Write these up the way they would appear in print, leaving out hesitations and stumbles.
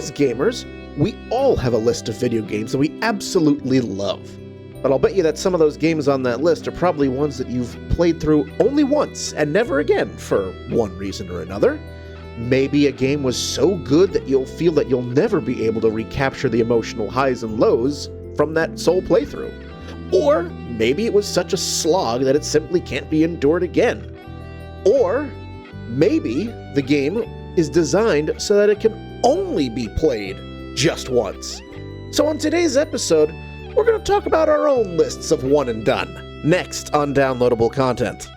as gamers, we all have a list of video games that we absolutely love. But I'll bet you that some of those games on that list are probably ones that you've played through only once and never again for one reason or another. Maybe a game was so good that you'll feel that you'll never be able to recapture the emotional highs and lows from that sole playthrough. Or maybe it was such a slog that it simply can't be endured again. Or maybe the game is designed so that it can only be played just once. So on today's episode, we're going to talk about our own lists of one and done, next on Downloadable Content.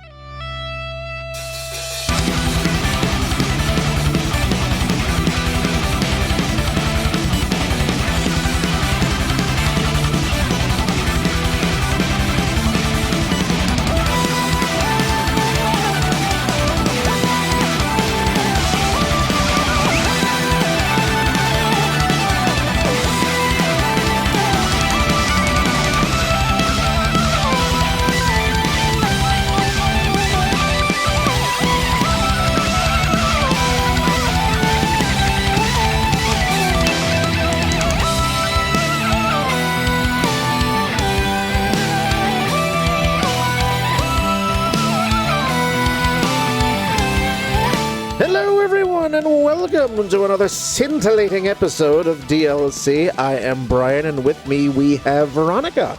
Hello everyone and welcome to another scintillating episode of DLC. I am Brian and with me we have Veronica.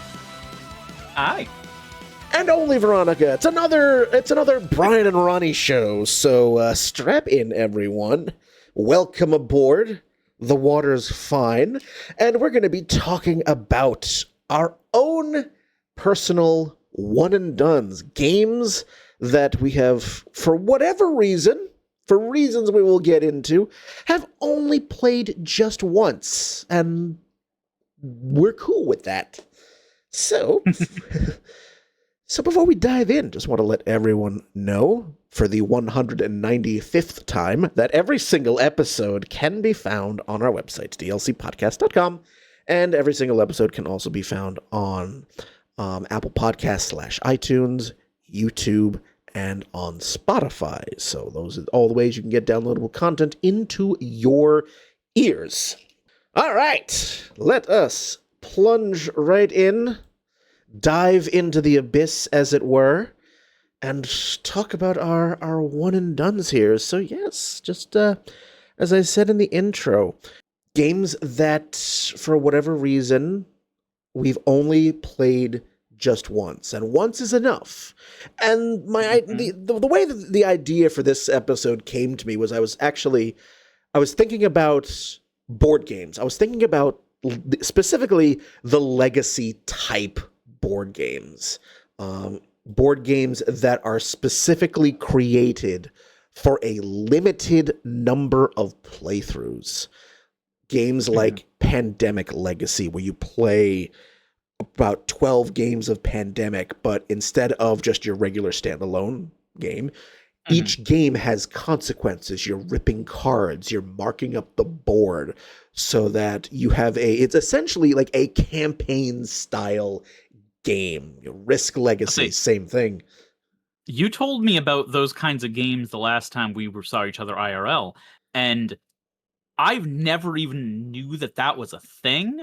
Hi. And only Veronica. It's another Brian and Ronnie show, so strap in everyone. Welcome aboard. The water's fine. And we're going to be talking about our own personal one and dones. Games that we have, for whatever reason, for reasons we will get into, have only played just once, and we're cool with that. So, before we dive in, just want to let everyone know, for the 195th time, that every single episode can be found on our website, dlcpodcast.com, and every single episode can also be found on Apple Podcasts / iTunes, YouTube, and on Spotify. So those are all the ways you can get downloadable content into your ears. All right, let us plunge right in, dive into the abyss, as it were, and talk about our one and dones here. So yes, just as I said in the intro, games that, for whatever reason, we've only played just once, and once is enough. And the way that the idea for this episode came to me was I was thinking about board games. I was thinking about specifically the legacy type board games. Board games that are specifically created for a limited number of playthroughs. Games like Pandemic Legacy, where you play about 12 games of Pandemic, but instead of just your regular standalone game, each game has consequences. You're ripping cards, you're marking up the board so that you have it's essentially like a campaign style game. Risk Legacy, same thing. You told me about those kinds of games the last time we saw each other IRL, and I've never even knew that was a thing.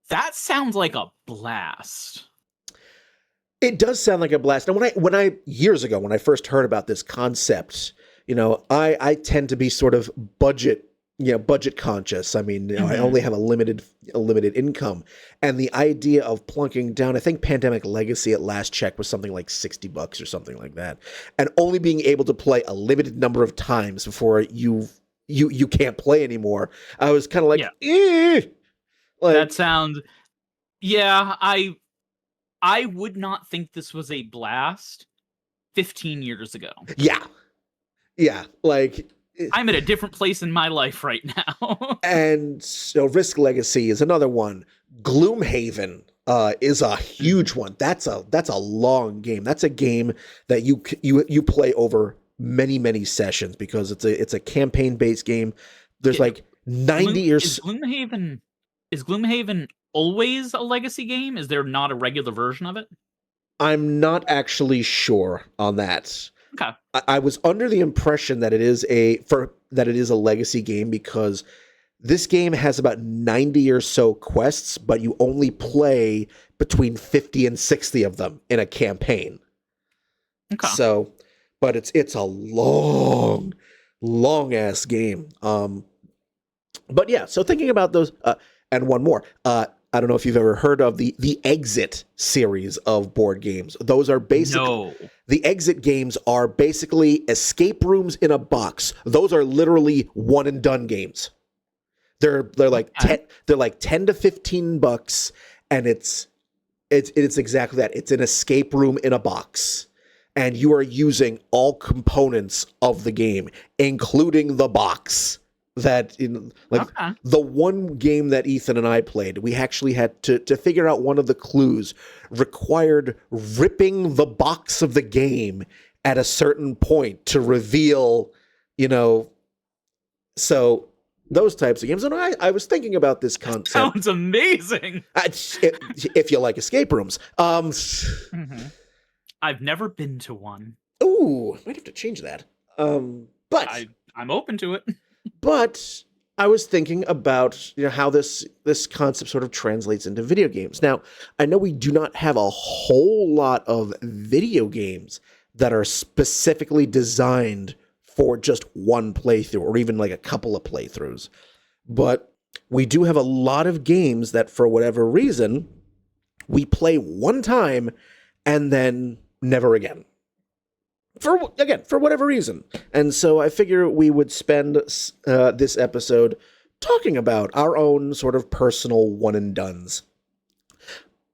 That sounds like a blast. It does sound like a blast. And when I years ago, when I first heard about this concept, I tend to be sort of budget conscious. I mean, I only have a limited income, and the idea of plunking down, I think Pandemic Legacy at last check was something like $60 or something like that, and only being able to play a limited number of times before you can't play anymore. I was kind of like, that sounds... Yeah, I would not think this was a blast 15 years ago. Yeah, like... I'm at a different place in my life right now. And so Risk Legacy is another one. Gloomhaven is a huge one. That's a long game. That's a game that you play over many sessions because it's a campaign-based game. There's like 90 years... Is Gloomhaven always a legacy game? Is there not a regular version of it? I'm not actually sure on that. Okay. I was under the impression that it is a legacy game because This game has about 90 or so quests, but you only play between 50 and 60 of them in a campaign. Okay. So, but it's a long ass game. But yeah, so thinking about those, and one more. I don't know if you've ever heard of the Exit series of board games. Those are basically No. the Exit games are basically escape rooms in a box. Those are literally one and done games. They're like Okay. they're like $10 to $15, and it's exactly that. It's an escape room in a box, and you are using all components of the game, including the box. Okay. The one game that Ethan and I played, we actually had to figure out one of the clues required ripping the box of the game at a certain point to reveal, so those types of games. And I was thinking about this concept. Sounds amazing. If you like escape rooms. Mm-hmm. I've never been to one. Ooh, might have to change that. But I'm open to it. But I was thinking about how this concept sort of translates into video games. Now, I know we do not have a whole lot of video games that are specifically designed for just one playthrough or even like a couple of playthroughs. But we do have a lot of games that, for whatever reason, we play one time and then never again. For whatever reason. And so I figure we would spend this episode talking about our own sort of personal one-and-dones.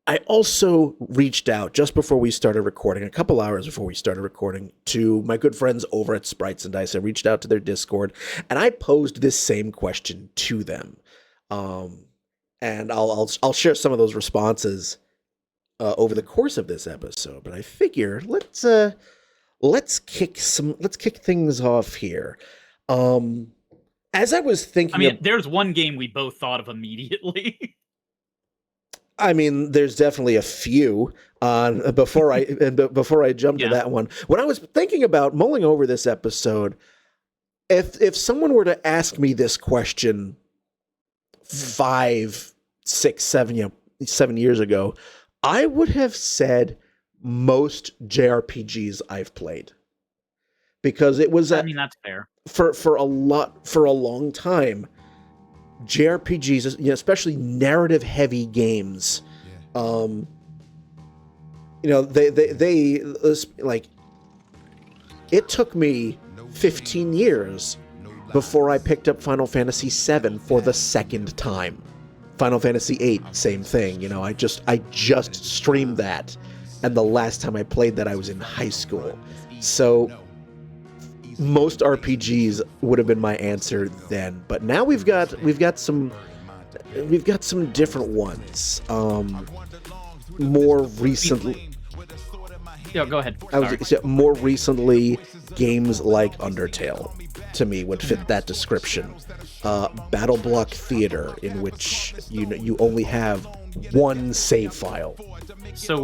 I also reached out just before we started recording, a couple hours before we started recording, to my good friends over at Sprites and Dice. I reached out to their Discord, and I posed this same question to them. And I'll share some of those responses over the course of this episode. But I figure let's kick things off here. As I was thinking, there's one game we both thought of immediately. I mean, there's definitely a few. Before I jump to that one, when I was thinking about mulling over this episode, if someone were to ask me this question 5, 6, 7 years ago, I would have said most JRPGs I've played, because it was that's fair. For a long time, JRPGs, especially narrative heavy games, they like, it took me 15 years before I picked up Final Fantasy VII for the second time. Final Fantasy VIII, same thing. I just streamed that. And the last time I played that, I was in high school. So most RPGs would have been my answer then. But now we've got some different ones. More recently, go ahead. More recently, games like Undertale, to me, would fit that description. Battle Block Theater, in which you only have one save file. So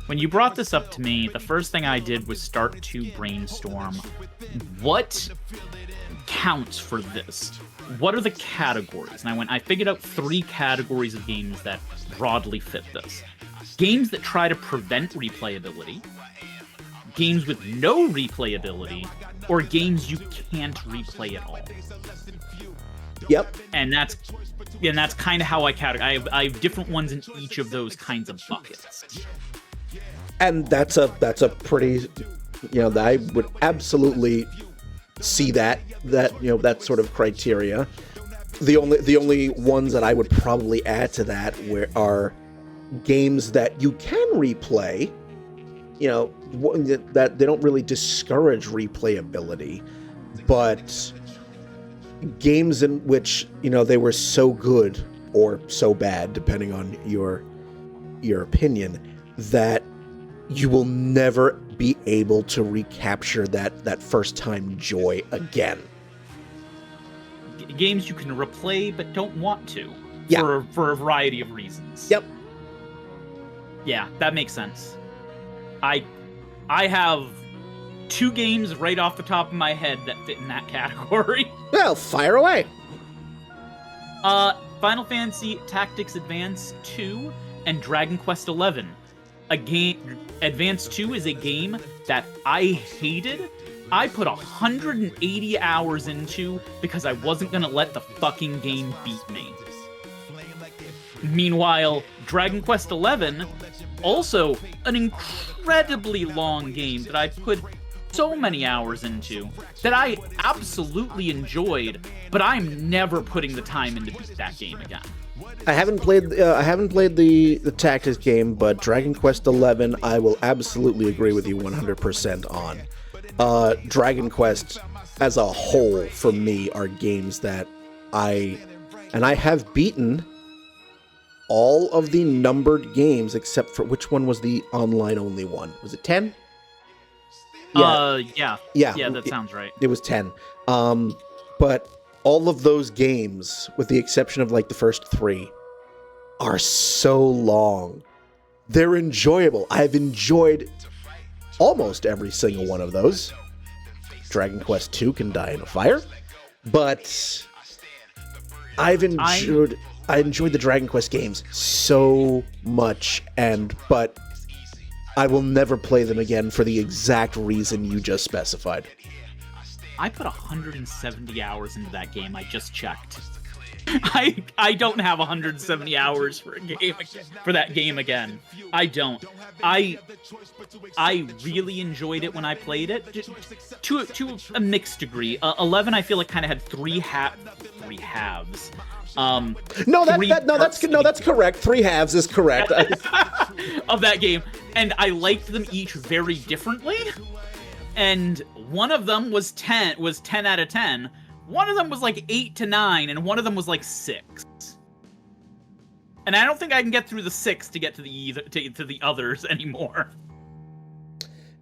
when you brought this up to me, the first thing I did was start to brainstorm what counts for this. What are the categories? And I figured out 3 categories of games that broadly fit this. Games that try to prevent replayability, games with no replayability, or games you can't replay at all. Yep. And that's kind of how I categorize. I have different ones in each of those kinds of buckets. And that's a pretty, I would absolutely see that sort of criteria. The only ones that I would probably add to that are games that you can replay, that they don't really discourage replayability, but games in which they were so good or so bad, depending on your opinion, that you will never be able to recapture that first time joy again. Games you can replay but don't want to, for a variety of reasons. Yep. Yeah, that makes sense. I have 2 games right off the top of my head that fit in that category. Well, fire away. Final Fantasy Tactics Advance 2 and Dragon Quest 11. Advance 2 is a game that I hated. I put 180 hours into because I wasn't gonna let the fucking game beat me. Meanwhile, Dragon Quest 11, also an incredibly long game that I put so many hours into, that I absolutely enjoyed, but I'm never putting the time in to beat that game again. I haven't played the Tactics game, but Dragon Quest 11, I will absolutely agree with you 100% on. Dragon Quest as a whole, for me, are games that I have beaten all of the numbered games except for, which one was the online only one? Was it 10? Yeah, that sounds right. It was 10. But all of those games, with the exception of like the first 3, are so long. They're enjoyable. I've enjoyed almost every single one of those. Dragon Quest 2 can die in a fire, but I enjoyed the Dragon Quest games so much, but I will never play them again for the exact reason you just specified. I put 170 hours into that game. I just checked. I don't have 170 hours for that game again. I don't. I really enjoyed it when I played it, to a mixed degree. 11, I feel like kind of had three halves. That's correct. 3 halves is correct. Of that game, and I liked them each very differently. And one of them was 10 out of 10. One of them was like 8 to 9, and one of them was like 6. And I don't think I can get through the 6 to get to the others anymore.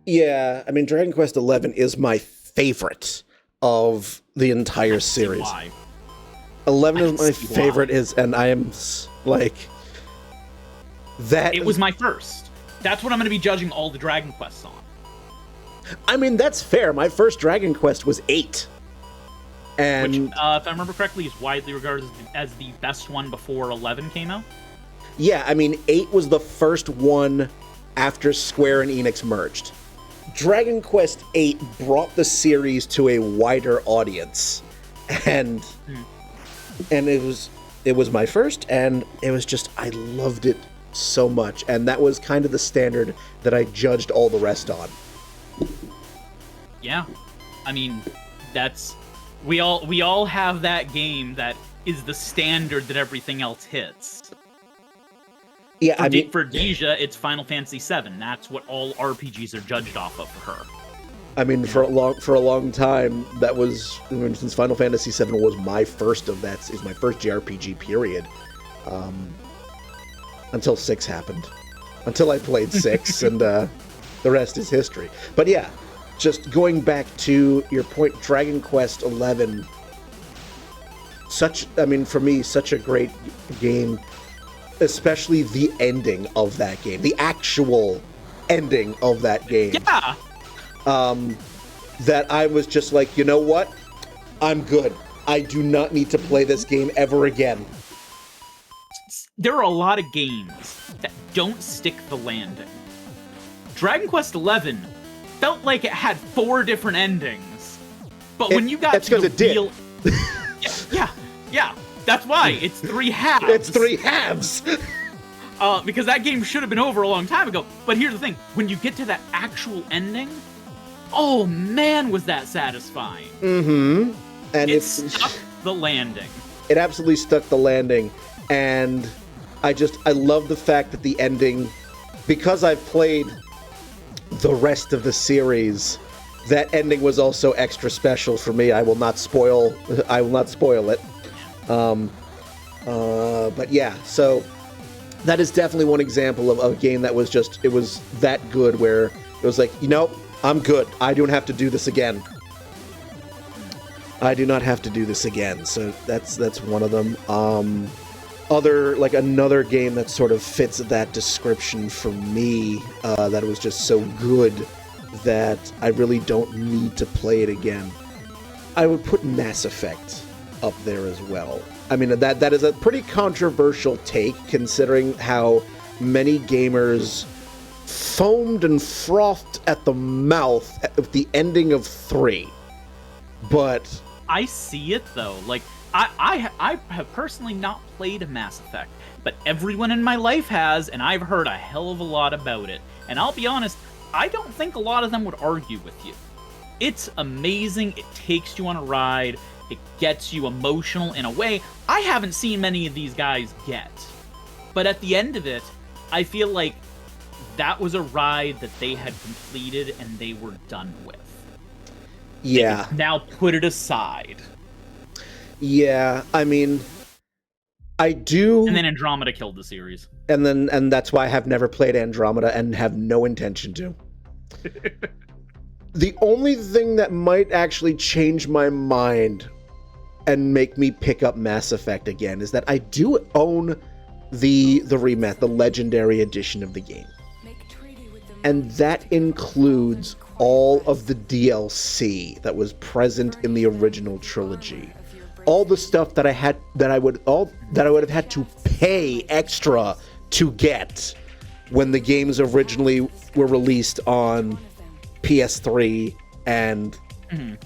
Yeah, I mean, Dragon Quest 11 is my favorite of the entire series. Why? 11 is my favorite, and I am like that. It was my first. That's what I'm going to be judging all the Dragon Quests on. I mean, that's fair. My first Dragon Quest was 8. And which, if I remember correctly, is widely regarded as the best one before 11 came out. Yeah, I mean, 8 was the first one after Square and Enix merged. Dragon Quest 8 brought the series to a wider audience, and it was my first, and it was just, I loved it so much, and that was kind of the standard that I judged all the rest on. Yeah, I mean, that's. We all have that game that is the standard that everything else hits. Yeah, for Deja, it's Final Fantasy VII. That's what all RPGs are judged off of for her. I mean, for a long time, that was, since Final Fantasy VII was my first of that, is my first JRPG period. Until 6 happened. Until I played 6, and the rest is history. But yeah. Just going back to your point, Dragon Quest 11, for me, such a great game, especially the ending of that game, the actual ending of that game. Yeah. That I was just like, you know what? I'm good. I do not need to play this game ever again. There are a lot of games that don't stick the landing. Dragon Quest 11 felt like it had 4 different endings, but when you got to the real, yeah, that's why it's 3 halves. It's 3 halves. Because that game should have been over a long time ago. But here's the thing: when you get to that actual ending, oh man, was that satisfying? Mm-hmm. And it stuck the landing. It absolutely stuck the landing, and I love the fact that the ending, because I've played the rest of the series, that ending was also extra special for me. I will not spoil it. But yeah, so that is definitely one example of a game that was it was that good, where it was like, I'm good. I don't have to do this again. I do not have to do this again. So that's one of them. Another game that sort of fits that description for me, that was just so good that I really don't need to play it again. I would put Mass Effect up there as well. I mean, that is a pretty controversial take, considering how many gamers foamed and frothed at the mouth at the ending of 3. But I see it though. Like I have personally not played Mass Effect, but everyone in my life has, and I've heard a hell of a lot about it. And I'll be honest, I don't think a lot of them would argue with you. It's amazing. It takes you on a ride. It gets you emotional in a way I haven't seen many of these guys get. But at the end of it, I feel like that was a ride that they had completed and they were done with. yeah. Now put it aside. Yeah, I mean, I do... And then Andromeda killed the series. And that's why I have never played Andromeda and have no intention to. The only thing that might actually change my mind and make me pick up Mass Effect again is that I do own the remake, the Legendary Edition of the game. And that includes all of the DLC that was present in the original trilogy. All the stuff that I would have had to pay extra to get when the games originally were released on PS3 and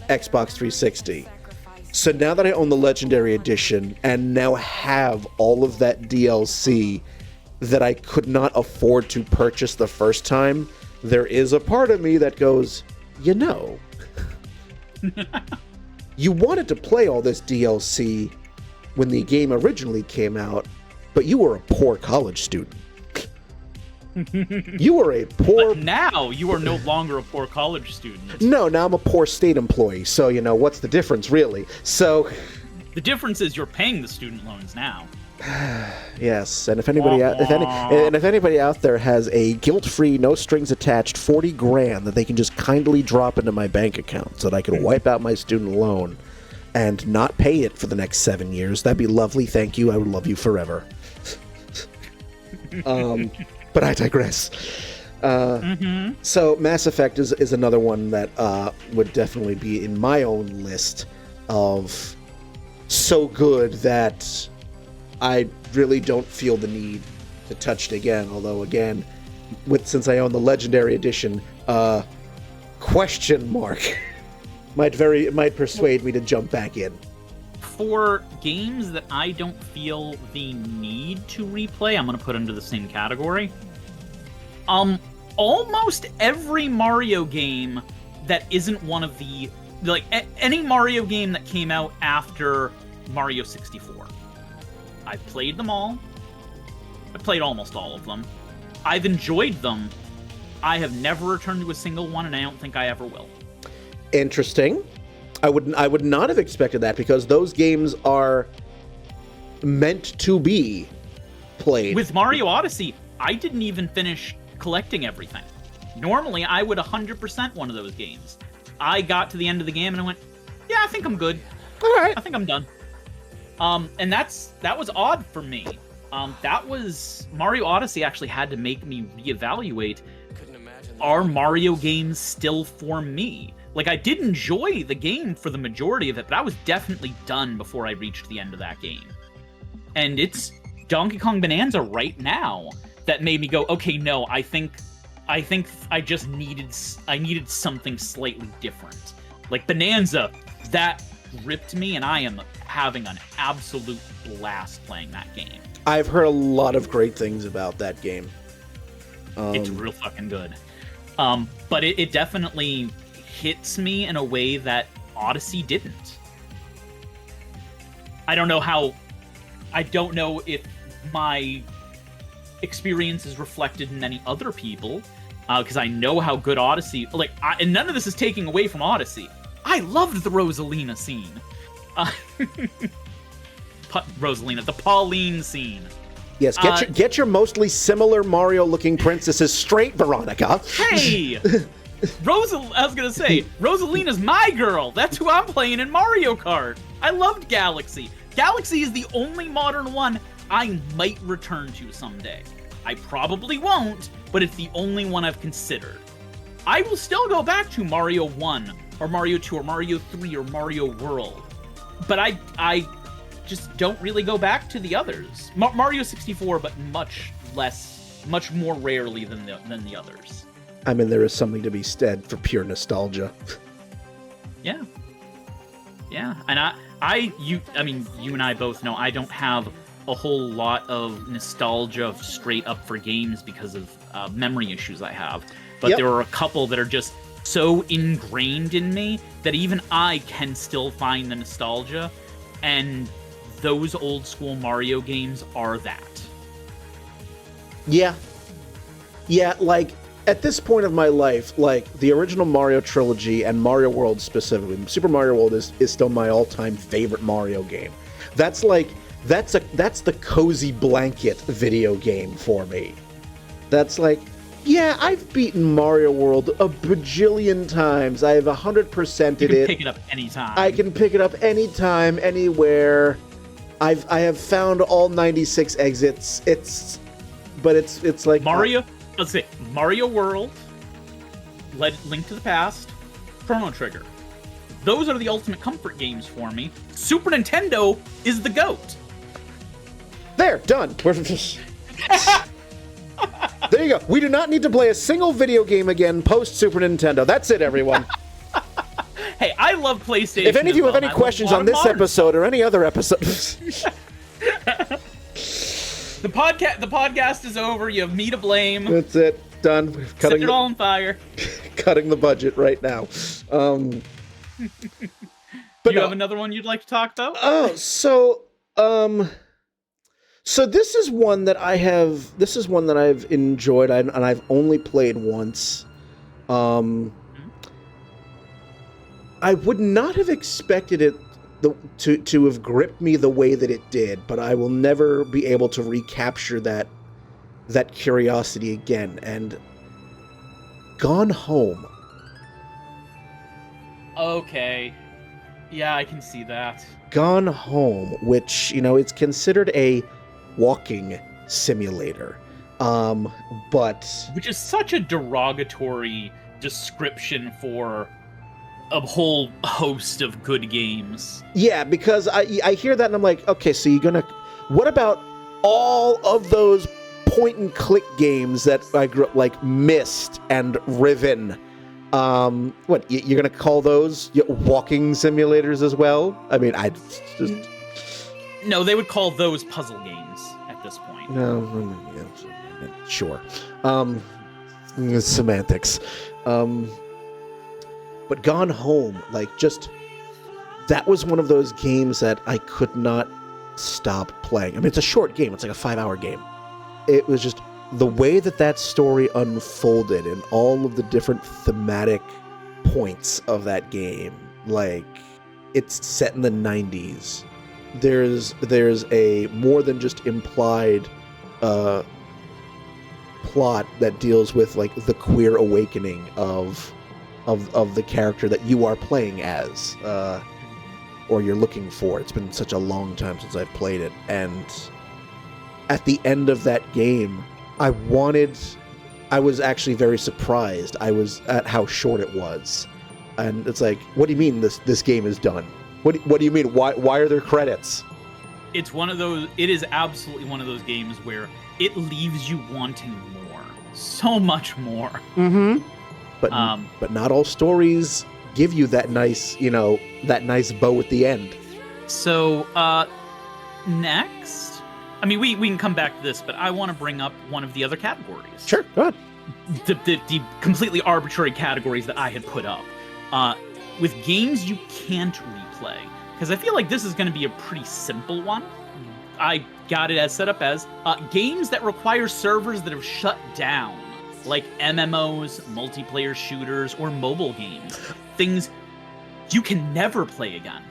Xbox 360. So now that I own the Legendary Edition and now have all of that DLC that I could not afford to purchase the first time, there is a part of me that goes, you know, you wanted to play all this DLC when the game originally came out, but you were a poor college student. You were a poor... But now you are no longer a poor college student. No, now I'm a poor state employee, so, you know, what's the difference, really? So... The difference is you're paying the student loans now. Yes, and if anybody out there has a guilt-free, no-strings-attached 40 grand that they can just kindly drop into my bank account so that I can wipe out my student loan and not pay it for the next 7 years, that'd be lovely. Thank you. I would love you forever. But I digress. So Mass Effect is another one that would definitely be in my own list of so good that I really don't feel the need to touch it again. Although, again, since I own the Legendary Edition, question mark it might persuade me to jump back in. For games that I don't feel the need to replay, I'm going to put into the same category. Almost every Mario game that isn't one of the... Like, any Mario game that came out after Mario 64. I've played them all. I've played almost all of them. I've enjoyed them. I have never returned to a single one, and I don't think I ever will. Interesting. I would not have expected that, because those games are meant to be played. With Mario Odyssey, I didn't even finish collecting everything. Normally, I would 100% one of those games. I got to the end of the game and I went, yeah, I think I'm good. All right. I think I'm done. And that was odd for me. Mario Odyssey actually had to make me reevaluate, are Mario games still for me? Like, I did enjoy the game for the majority of it, but I was definitely done before I reached the end of that game. And it's Donkey Kong Bonanza right now that made me go, okay, no, I think I just needed something slightly different. Like Bonanza, that ripped me, and I am having an absolute blast playing that game. I've heard a lot of great things about that game. It's real fucking good. But it definitely hits me in a way that Odyssey didn't. I don't know if my experience is reflected in any other people, because I know how good Odyssey... and none of this is taking away from Odyssey. I loved the Rosalina scene. The Pauline scene. Yes, get your mostly similar Mario-looking princesses straight, Veronica. Hey! I was gonna say, Rosalina's my girl! That's who I'm playing in Mario Kart! I loved Galaxy. Galaxy is the only modern one I might return to someday. I probably won't, but it's the only one I've considered. I will still go back to Mario 1, or Mario 2, or Mario 3, or Mario World. But just don't really go back to the others. Mario 64, but much more rarely than the others. I mean, there is something to be said for pure nostalgia. Yeah. Yeah, and you and I both know I don't have a whole lot of nostalgia straight up for games because of memory issues I have. But there are a couple that are just so ingrained in me that even I can still find the nostalgia, and those old school Mario games are that. Yeah. Yeah, like, at this point of my life, like, the original Mario trilogy and Mario World specifically, Super Mario World is still my all-time favorite Mario game. That's the cozy blanket video game for me. That's like, yeah, I've beaten Mario World a bajillion times. I have 100%ed it. You can pick it up anytime. I can pick it up anytime, anywhere. I have found all 96 exits. It's like Mario. Let's say Mario World, Link to the Past, Chrono Trigger. Those are the ultimate comfort games for me. Super Nintendo is the GOAT. There, done. There you go. We do not need to play a single video game again post Super Nintendo. That's it, everyone. Hey, I love PlayStation. If any of you have any questions on this episode or any other episode, the podcast is over. You have me to blame. That's it. Done. Set it all on fire. Cutting the budget right now. But Do you have another one you'd like to talk about? Oh, so this is one that I've enjoyed, and I've only played once. I would not have expected it to have gripped me the way that it did, but I will never be able to recapture that curiosity again. And Gone Home. Okay. Yeah, I can see that. Gone Home, which, it's considered a walking simulator. But which is such a derogatory description for a whole host of good games. Yeah, because I hear that and I'm like, okay, so what about all of those point and click games that I grew up like Myst and Riven? What, you're gonna call those walking simulators as well? I mean, No, they would call those puzzle games at this point. No, sure. Semantics. But Gone Home, that was one of those games that I could not stop playing. I mean, it's a short game. It's like a 5-hour game. It was just the way that story unfolded and all of the different thematic points of that game. Like, it's set in the 90s. There's a more than just implied plot that deals with like the queer awakening of the character that you are playing as, or you're looking for. It's been such a long time since I've played it, and at the end of that game, I was actually very surprised. I was at how short it was, and it's like, what do you mean this game is done? What do you mean? Why are there credits? It's one of those. It is absolutely one of those games where it leaves you wanting more, so much more. Mm-hmm. But not all stories give you that nice, that nice bow at the end. So next, I mean, we can come back to this, but I want to bring up one of the other categories. Sure, go ahead. The completely arbitrary categories that I had put up. With games you can't replay. Because I feel like this is going to be a pretty simple one. I got it set up as games that require servers that have shut down. Like MMOs, multiplayer shooters, or mobile games. Things you can never play again.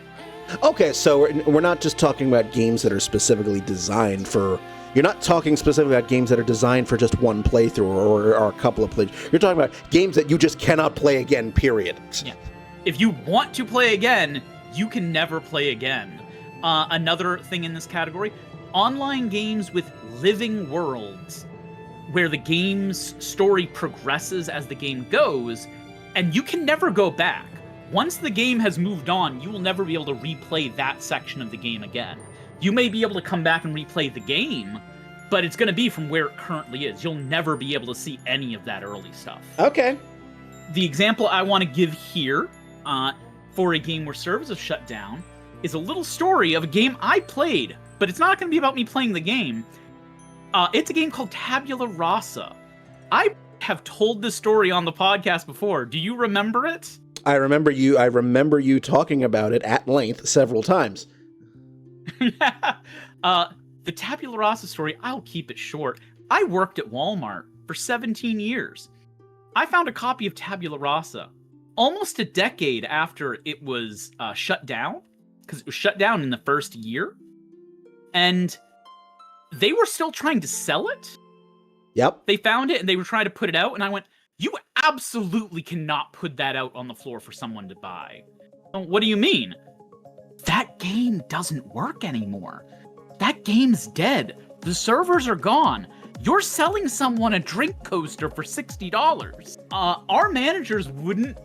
Okay, so we're not just talking about games that are specifically designed for... You're not talking specifically about games that are designed for just one playthrough or a couple of plays. You're talking about games that you just cannot play again, period. Yeah. If you want to play again, you can never play again. Another thing in this category, online games with living worlds, where the game's story progresses as the game goes, and you can never go back. Once the game has moved on, you will never be able to replay that section of the game again. You may be able to come back and replay the game, but it's going to be from where it currently is. You'll never be able to see any of that early stuff. Okay. The example I want to give here for a game where servers have shut down is a little story of a game I played, but it's not going to be about me playing the game. It's a game called Tabula Rasa. I have told this story on the podcast before. Do you remember it? I remember you talking about it at length several times. The Tabula Rasa story, I'll keep it short. I worked at Walmart for 17 years. I found a copy of Tabula Rasa almost a decade after it was shut down, because it was shut down in the first year. And they were still trying to sell it. Yep. They found it and they were trying to put it out, and I went, you absolutely cannot put that out on the floor for someone to buy. What do you mean? That game doesn't work anymore. That game's dead. The servers are gone. You're selling someone a drink coaster for $60. Our managers wouldn't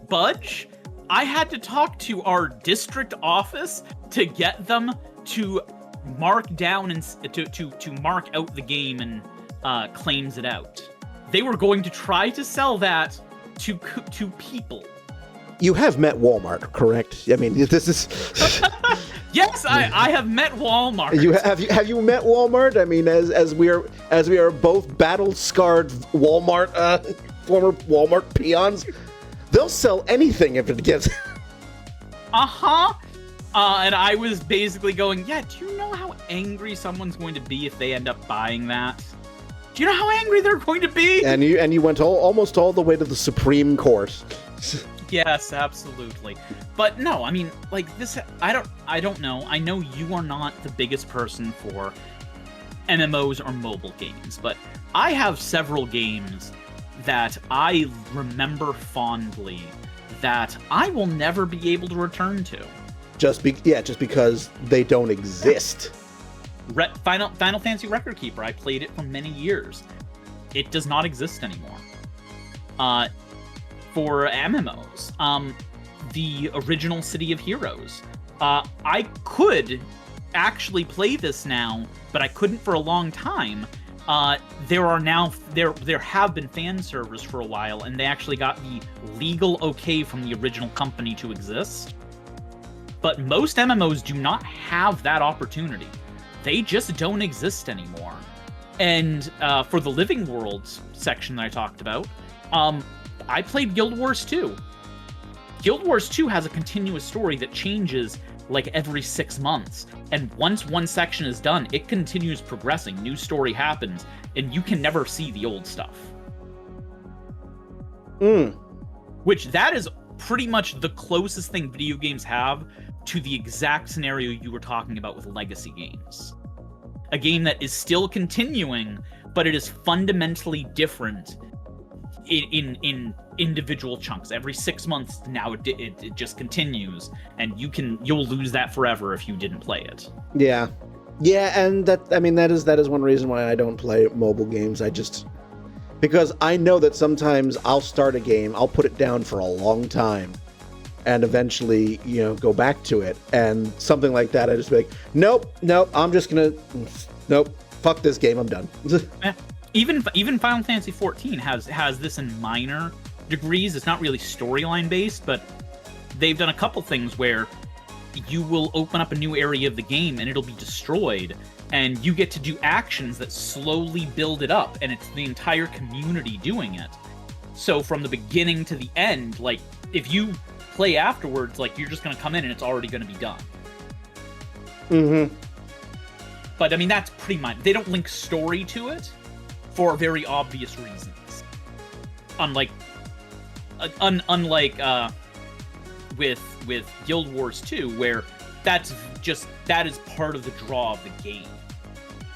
budge. I had to talk to our district office to get them to mark down and to mark out the game and claims it out. They were going to try to sell that to people. You have met Walmart, correct? I mean, this is. Yes, I have met Walmart. Have you met Walmart? I mean, as we are both battle scarred Walmart former Walmart peons, they'll sell anything if it gets. And I was basically going, yeah. Do you know how angry someone's going to be if they end up buying that? Do you know how angry they're going to be? And you went almost all the way to the Supreme Court. Yes, absolutely. But no, I mean, like this, I don't know. I know you are not the biggest person for MMOs or mobile games, but I have several games that I remember fondly that I will never be able to return to. Just because they don't exist. Final Fantasy Record Keeper, I played it for many years. It does not exist anymore. For MMOs, the original City of Heroes. I could actually play this now, but I couldn't for a long time. There have been fan servers for a while, and they actually got the legal okay from the original company to exist. But most MMOs do not have that opportunity. They just don't exist anymore. And for the Living Worlds section that I talked about, I played Guild Wars 2. Guild Wars 2 has a continuous story that changes like every 6 months. And once one section is done, it continues progressing. New story happens, and you can never see the old stuff. Which that is pretty much the closest thing video games have to the exact scenario you were talking about with legacy games. A game that is still continuing, but it is fundamentally different in individual chunks. Every 6 months now it just continues, and you'll lose that forever if you didn't play it. Yeah, and that is one reason why I don't play mobile games. Because I know that sometimes I'll start a game, I'll put it down for a long time, and eventually, go back to it. And something like that, I just be like, nope, I'm just gonna, fuck this game, I'm done. Even Final Fantasy XIV has this in minor degrees. It's not really storyline based, but they've done a couple things where you will open up a new area of the game and it'll be destroyed, and you get to do actions that slowly build it up, and it's the entire community doing it. So from the beginning to the end, like, if you play afterwards, like, you're just going to come in and it's already going to be done. But I mean, that's pretty much, they don't link story to it for very obvious reasons. Unlike with Guild Wars 2, where that is part of the draw of the game,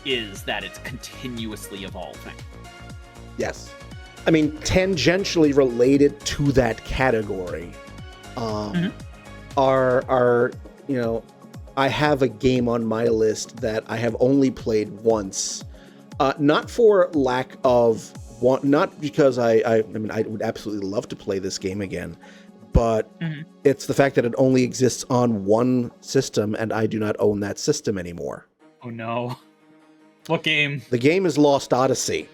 is that it's continuously evolving. Yes. I mean, tangentially related to that category are I have a game on my list that I have only played once. Not for lack of not because I would absolutely love to play this game again, but Mhm. it's the fact that it only exists on one system, and I do not own that system anymore. Oh no. What game? The game is Lost Odyssey.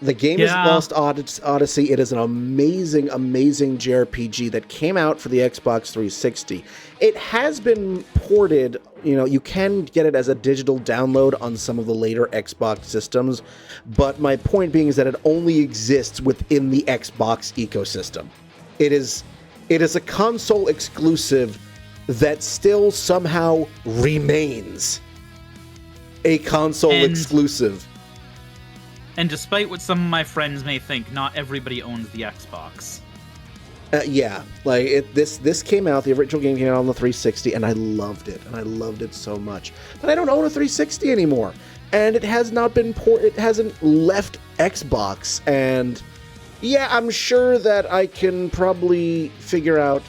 The game is Yeah. Lost Odyssey. It is an amazing, amazing JRPG that came out for the Xbox 360. It has been ported, you can get it as a digital download on some of the later Xbox systems, but my point being is that it only exists within the Xbox ecosystem. It is a console exclusive that still somehow remains a console exclusive. And despite what some of my friends may think, not everybody owns the Xbox. Yeah, like this came out. The original game came out on the 360, and I loved it, and I loved it so much. But I don't own a 360 anymore, and it has not been It hasn't left Xbox, and yeah, I'm sure that I can probably figure out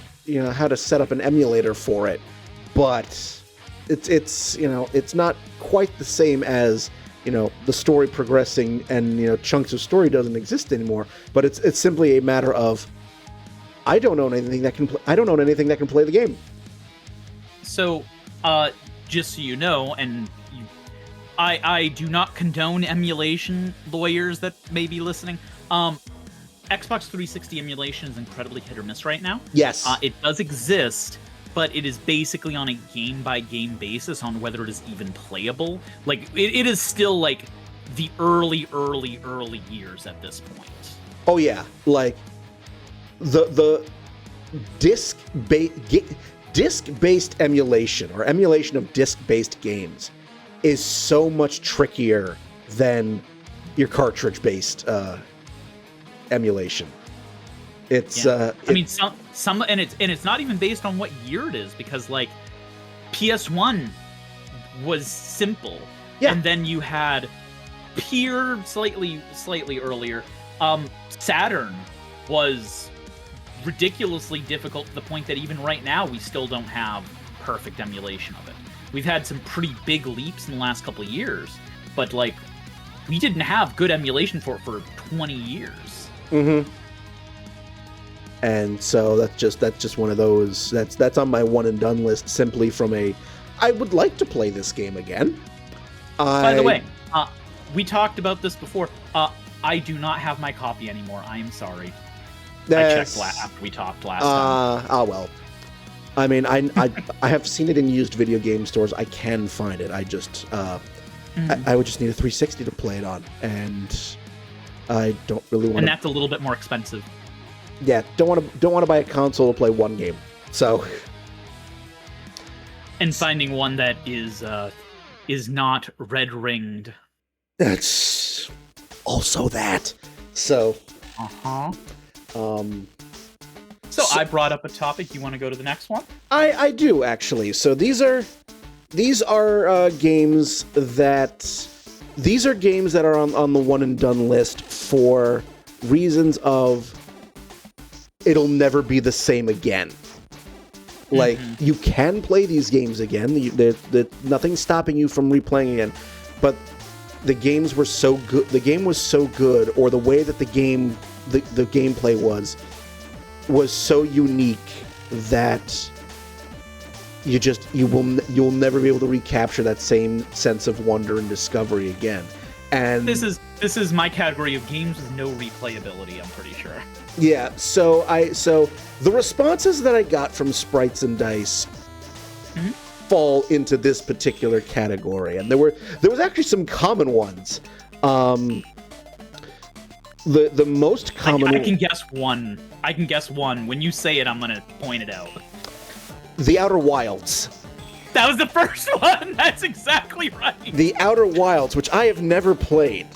how to set up an emulator for it, but it's not quite the same as the story progressing, and chunks of story doesn't exist anymore. But it's simply a matter of I don't own anything that can play the game. So, just so you know, I do not condone emulation, lawyers that may be listening. Xbox 360 emulation is incredibly hit or miss right now. Yes, it does exist, but it is basically on a game-by-game basis on whether it is even playable. Like, it is still, like, the early years at this point. Oh, yeah. Like, the disc-based emulation, or emulation of disc-based games, is so much trickier than your cartridge-based emulation. It's I mean, some and it's not even based on what year it is, because like PS1 was simple, and then you had slightly earlier. Saturn was ridiculously difficult to the point that even right now we still don't have perfect emulation of it. We've had some pretty big leaps in the last couple of years, but like we didn't have good emulation for 20 years. Mm-hmm. And so that's just one of those that's on my one and done list, simply from I would like to play this game again. By the way, we talked about this before. I do not have my copy anymore. I am sorry. I checked after we talked last time. Oh well. I mean, I have seen it in used video game stores. I can find it. I just I would just need a 360 to play it on, and I don't really want. And that's a little bit more expensive. Yeah, don't want to buy a console to play one game. So, and finding one that is not red ringed. That's also that. So. So I brought up a topic. You want to go to the next one? I do actually. So these are games that are on the one and done list for reasons of it'll never be the same again. Like, you can play these games again. There's nothing stopping you from replaying again. But the games were so good. The game was so good, or the way that the gameplay was so unique that you'll never be able to recapture that same sense of wonder and discovery again. And this is my category of games with no replayability, I'm pretty sure. Yeah, so the responses that I got from Sprites and Dice fall into this particular category, and there was actually some common ones. The most common. I can guess one. When you say it, I'm gonna point it out. The Outer Wilds. That was the first one. That's exactly right. The Outer Wilds, which I have never played.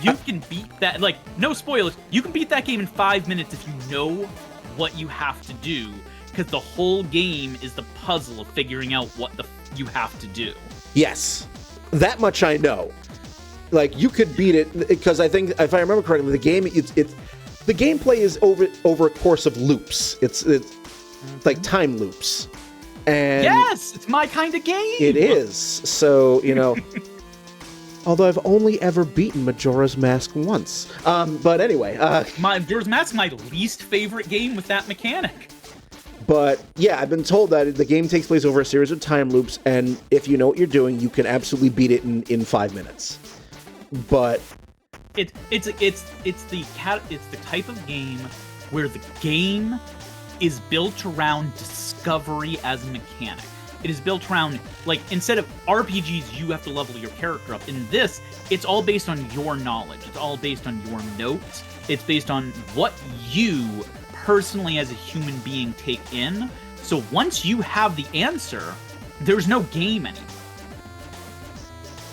You can beat that. Like, no spoilers. You can beat that game in 5 minutes if you know what you have to do, because the whole game is the puzzle of figuring out what you have to do. Yes, that much I know. Like, you could beat it, because I think, if I remember correctly, the game the gameplay is over a course of loops. It's like time loops. And yes, it's my kind of game. it is. So, Although I've only ever beaten Majora's Mask once. But anyway. Majora's Mask, my least favorite game with that mechanic. But yeah, I've been told that the game takes place over a series of time loops, and if you know what you're doing, you can absolutely beat it in 5 minutes. But it's the type of game where the game is built around discovery as a mechanic. It is built around, like, instead of RPGs, you have to level your character up. In this, it's all based on your knowledge. It's all based on your notes. It's based on what you personally as a human being take in. So once you have the answer, there's no game anymore.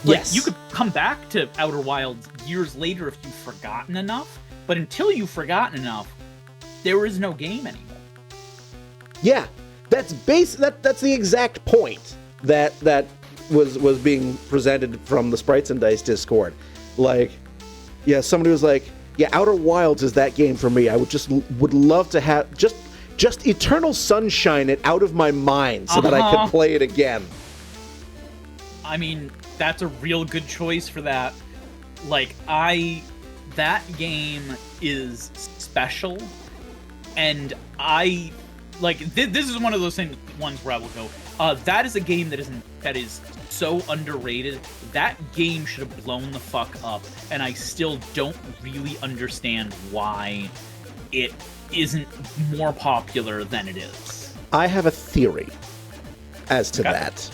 Like, yes. You could come back to Outer Wilds years later if you've forgotten enough, but until you've forgotten enough, there is no game anymore. Yeah, that's the exact point that was being presented from the Sprites and Dice Discord. Like, yeah, somebody was like, yeah, Outer Wilds is that game for me. I would love to have just Eternal Sunshine it out of my mind so that I could play it again. I mean, that's a real good choice for that. Like, that game is special, and this is one of those ones where I will go, that is a game that is so underrated. That game should have blown the fuck up, and I still don't really understand why it isn't more popular than it is. I have a theory as to that.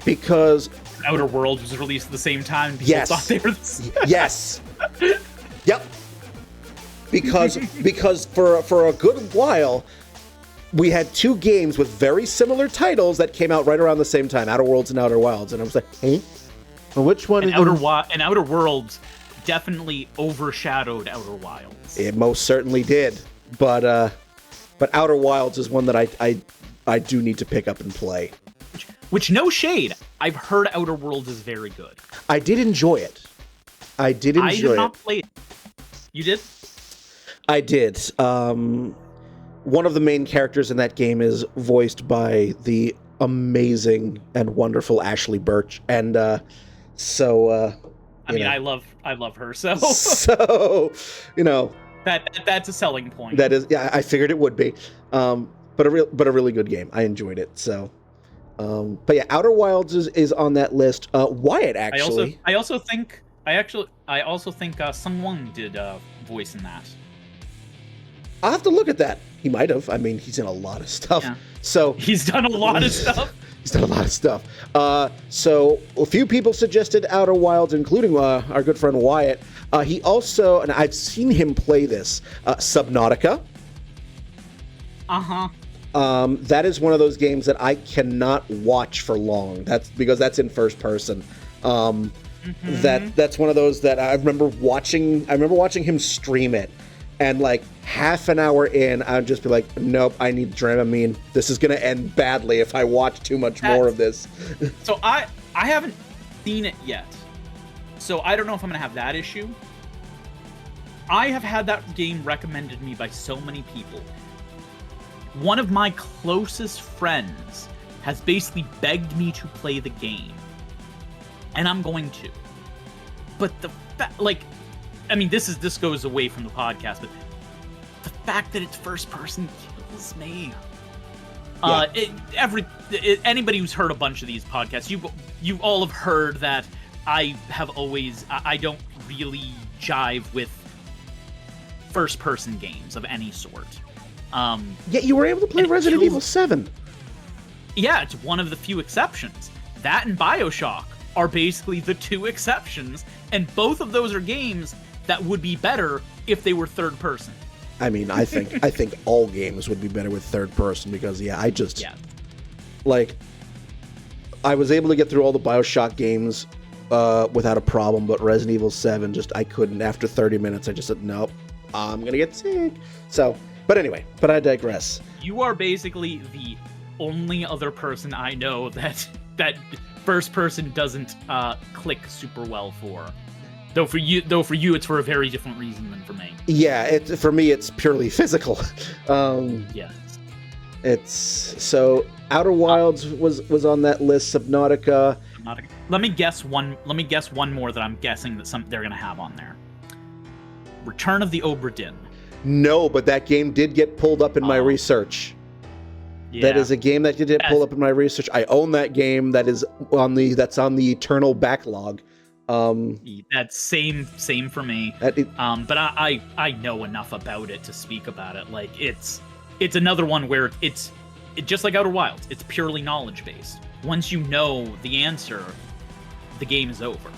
Because Outer Worlds was released at the same time, and people yes. thought they were the same. Yes. Yep. Because for a good while, we had two games with very similar titles that came out right around the same time, Outer Worlds and Outer Wilds, and I was like, hey, well, which one? And Outer Worlds definitely overshadowed Outer Wilds. It most certainly did, but Outer Wilds is one that I do need to pick up and play. Which, no shade, I've heard Outer Worlds is very good. I did enjoy it. I did not play it. You did? I did. One of the main characters in that game is voiced by the amazing and wonderful Ashley Birch, and I love her. So that's a selling point. That is, yeah, I figured it would be. But a really good game. I enjoyed it. So, but yeah, Outer Wilds is on that list. Wyatt actually. I also think Sung Wong did voice in that. I'll have to look at that. He might have. I mean, he's in a lot of stuff. Yeah. So he's done a lot of stuff. He's done a lot of stuff. So a few people suggested Outer Wilds, including our good friend Wyatt. He also, and I've seen him play this, Subnautica. That is one of those games that I cannot watch for long. That's because that's in first person. That's one of those that I remember watching. I remember watching him stream it, and like half an hour in, I'd just be like, "Nope, I need Dramamine. This is gonna end badly if I watch too much more of this." So I haven't seen it yet, so I don't know if I'm gonna have that issue. I have had that game recommended me by so many people. One of my closest friends has basically begged me to play the game, and I'm going to. But this goes away from the podcast, but the fact that it's first person kills me. Yeah. Anybody who's heard a bunch of these podcasts, you all have heard that I don't really jive with first person games of any sort. Yet you were able to play Resident Evil 7. Yeah, it's one of the few exceptions. That and BioShock are basically the two exceptions, and both of those are games that would be better if they were third person. I mean, I think all games would be better with third person because I was able to get through all the BioShock games without a problem, but Resident Evil 7 I couldn't. After 30 minutes, I just said, nope, I'm gonna get sick. So, but anyway, but I digress. You are basically the only other person I know that first person doesn't click super well for. Though for you, it's for a very different reason than for me. Yeah, for me, it's purely physical. Yes. It's so Outer Wilds was on that list. Subnautica. Let me guess one more that I'm guessing that they're gonna have on there. Return of the Obra Dinn. No, but that game did get pulled up in my research. Yeah. That is a game that did get pulled up in my research. I own that game. That's on the eternal backlog. That's same for me. But I know enough about it to speak about it. Like it's another one where it's just like Outer Wilds. It's purely knowledge based. Once you know the answer, the game is over.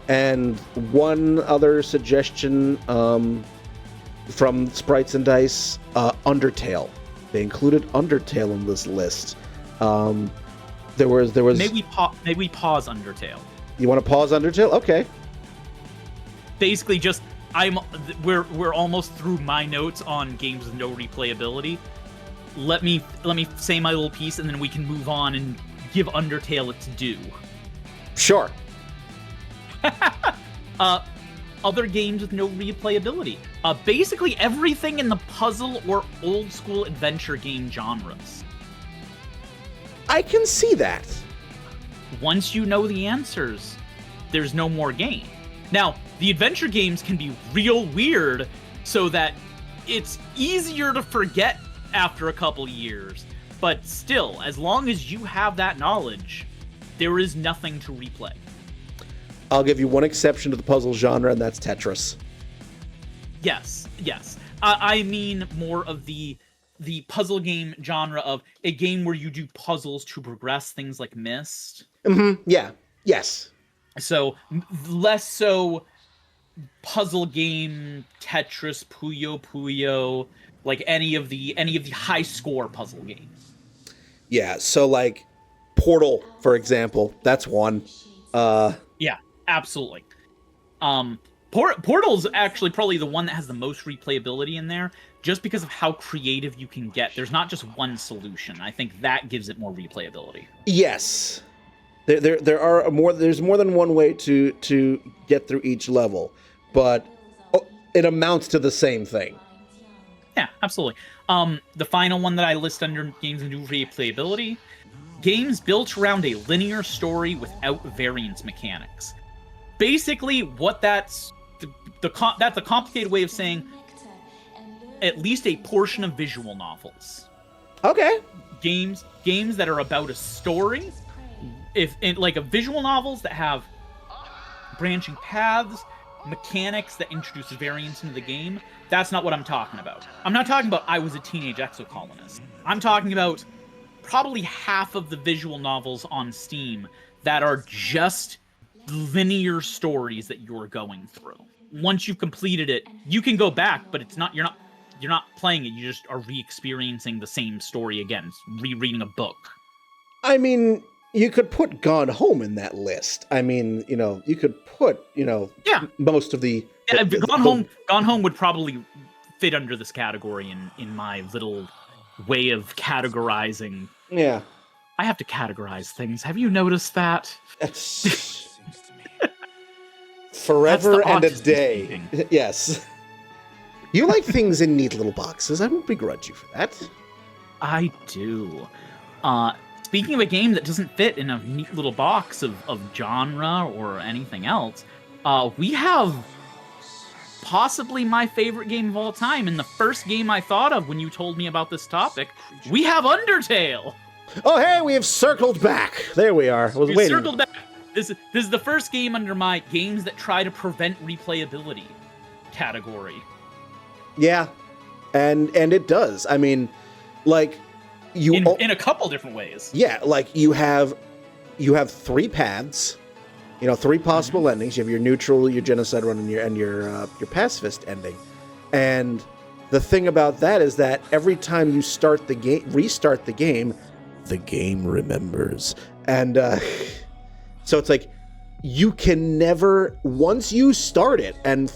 And one other suggestion from Sprites and Dice, Undertale. They included Undertale in this list. There was. Maybe we pause Undertale. You want to pause Undertale? Okay. Basically, we're almost through my notes on games with no replayability. Let me say my little piece, and then we can move on and give Undertale its due. Sure. Other games with no replayability. Basically everything in the puzzle or old school adventure game genres. I can see that. Once you know the answers, there's no more game. Now, the adventure games can be real weird so that it's easier to forget after a couple years. But still, as long as you have that knowledge, there is nothing to replay. I'll give you one exception to the puzzle genre, and that's Tetris. Yes. I mean more of the puzzle game genre of a game where you do puzzles to progress, things like Myst. Mm-hmm. Yeah. Yes. So less so puzzle game, Tetris, Puyo, like any of the high score puzzle games. Yeah. So like Portal, for example, that's one. Yeah, absolutely. Portal's actually probably the one that has the most replayability in there, just because of how creative you can get. There's not just one solution. I think that gives it more replayability. Yes. There's more than one way to get through each level, but it amounts to the same thing. Yeah, absolutely. The final one that I list under games with new replayability, games built around a linear story without variance mechanics. Basically, that's a complicated way of saying at least a portion of visual novels. Okay. Games that are about a story, like a visual novels that have branching paths, mechanics that introduce variance into the game. That's not what I'm talking about. I'm not talking about I Was a Teenage Exocolonist. I'm talking about probably half of the visual novels on Steam that are just linear stories that you're going through. Once you've completed it, you can go back, but you're not playing it. You just are re-experiencing the same story again. It's rereading a book. I mean, you could put Gone Home in that list. I mean, you could put, most of the... Gone Home would probably fit under this category in my little way of categorizing. Yeah. I have to categorize things. Have you noticed that? That's forever and a day. Speaking. Yes. You like things in neat little boxes. I won't begrudge you for that. I do. Speaking of a game that doesn't fit in a neat little box of genre or anything else, we have possibly my favorite game of all time, and the first game I thought of when you told me about this topic. We have Undertale! Oh, hey, we have circled back. There we are. I was waiting. Circled back. This is the first game under my games that try to prevent replayability category. Yeah, and it does. I mean, like in a couple different ways. Yeah, like you have 3 paths, 3 possible endings. You have your neutral, your genocide run, and your pacifist ending. And the thing about that is that every time you restart the game, the game remembers. And so it's like you can never, once you start it and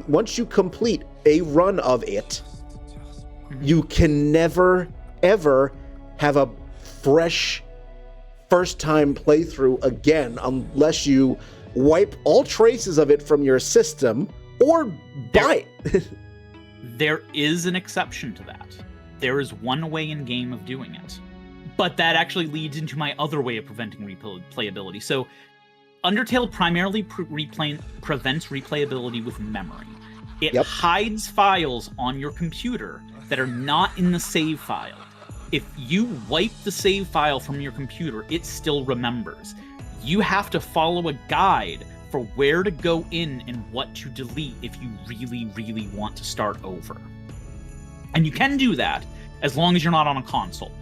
once you complete a run of it, you can never ever have a fresh first time playthrough again unless you wipe all traces of it from your system or buy it. There is an exception to that. There is one way in game of doing it. But that actually leads into my other way of preventing replayability. So Undertale primarily prevents replayability with memory. It hides files on your computer that are not in the save file. If you wipe the save file from your computer, it still remembers. You have to follow a guide for where to go in and what to delete if you really, really want to start over. And you can do that as long as you're not on a console.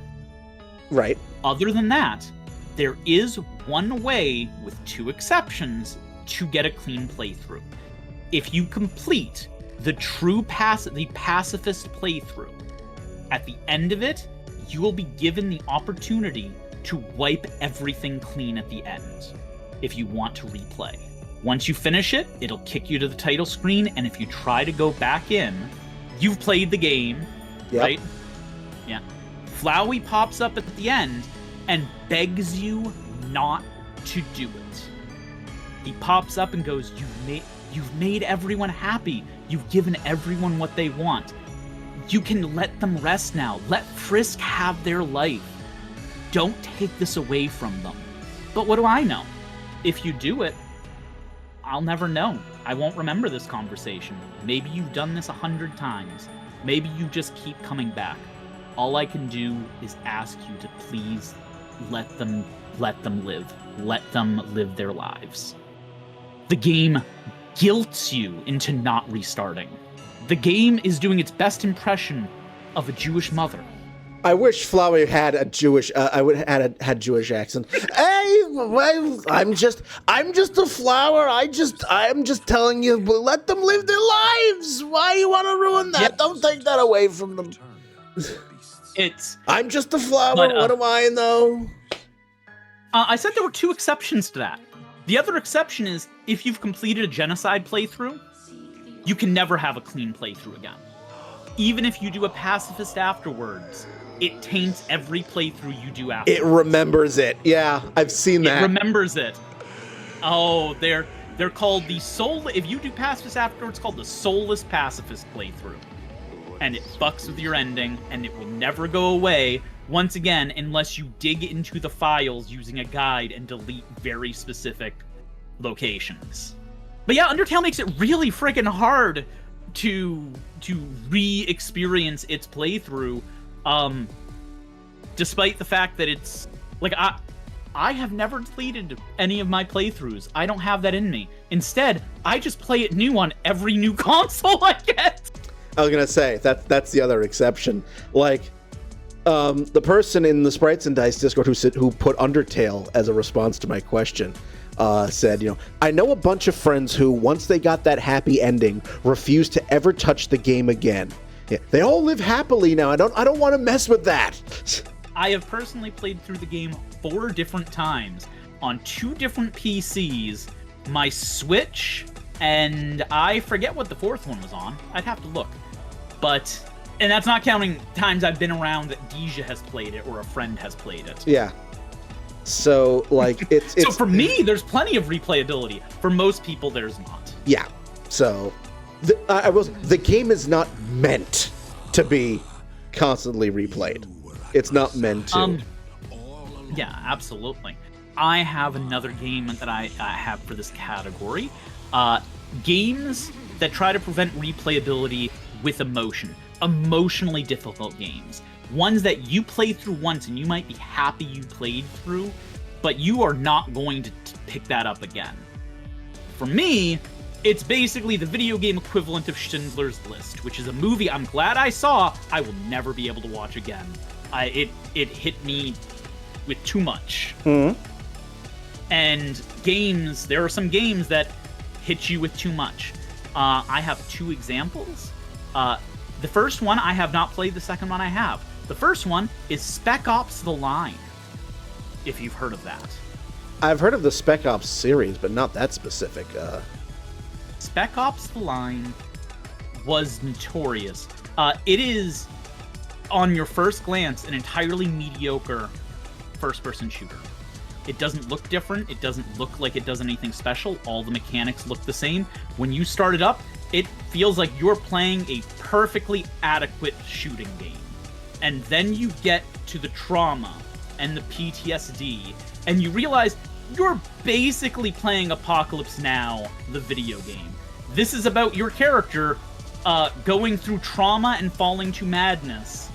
Right. Other than that, there is one way, with 2 exceptions, to get a clean playthrough. If you complete the true pacifist playthrough, at the end of it, you will be given the opportunity to wipe everything clean at the end, if you want to replay. Once you finish it, it'll kick you to the title screen, and if you try to go back in, you've played the game, right? Yeah. Flowey pops up at the end and begs you not to do it. He pops up and goes, You've made everyone happy. You've given everyone what they want. You can let them rest now. Let Frisk have their life. Don't take this away from them. But what do I know? If you do it, I'll never know. I won't remember this conversation. Maybe you've done this 100 times. Maybe you just keep coming back. All I can do is ask you to please let them live. Let them live their lives. The game guilts you into not restarting. The game is doing its best impression of a Jewish mother. I wish Flowey had a Jewish. Had Jewish accent. Hey, I'm just a flower. I'm just telling you, let them live their lives. Why you want to ruin that? Yep. Don't take that away from them. I'm just a flower. What am I know? I said there were 2 exceptions to that. The other exception is if you've completed a genocide playthrough, you can never have a clean playthrough again. Even if you do a pacifist afterwards, it taints every playthrough you do after. It remembers it. Yeah, I've seen that. It remembers it. Oh, they're called the soul. If you do pacifist afterwards, it's called the soulless pacifist playthrough, and it fucks with your ending, and it will never go away. Once again, unless you dig into the files using a guide and delete very specific locations. But yeah, Undertale makes it really freaking hard to re-experience its playthrough, despite the fact that it's like I have never deleted any of my playthroughs. I don't have that in me. Instead, I just play it new on every new console I get. I was gonna say that's the other exception. Like, the person in the Sprites and Dice Discord who put Undertale as a response to my question said, I know a bunch of friends who, once they got that happy ending, refused to ever touch the game again. Yeah, they all live happily now. I don't want to mess with that. I have personally played through the game 4 different times on 2 different PCs, my Switch, and I forget what the 4th one was on. I'd have to look. And that's not counting times I've been around that Deja has played it or a friend has played it. Yeah. So, like, it's... So for me, there's plenty of replayability. For most people, there's not. Yeah. So, the game is not meant to be constantly replayed. It's not meant to. Yeah, absolutely. I have another game that I have for this category. Games that try to prevent replayability with emotion. Emotionally difficult games. Ones that you play through once and you might be happy you played through, but you are not going to pick that up again. For me, it's basically the video game equivalent of Schindler's List, which is a movie I'm glad I saw, I will never be able to watch again. It hit me with too much. Mm-hmm. And games, there are some games that hit you with too much. I have 2 examples. The first one I have not played, the second one I have. The first one is Spec Ops: The Line, if you've heard of that. I've heard of the Spec Ops series, but not that specific. Spec Ops: The Line was notorious. It is, on your first glance, an entirely mediocre first-person shooter. It doesn't look different. It doesn't look like it does anything special. All the mechanics look the same. When you start it up, it feels like you're playing a perfectly adequate shooting game. and then you get to the trauma and the PTSD, and you realize you're basically playing Apocalypse Now, the video game. This is about your character going through trauma and falling to madness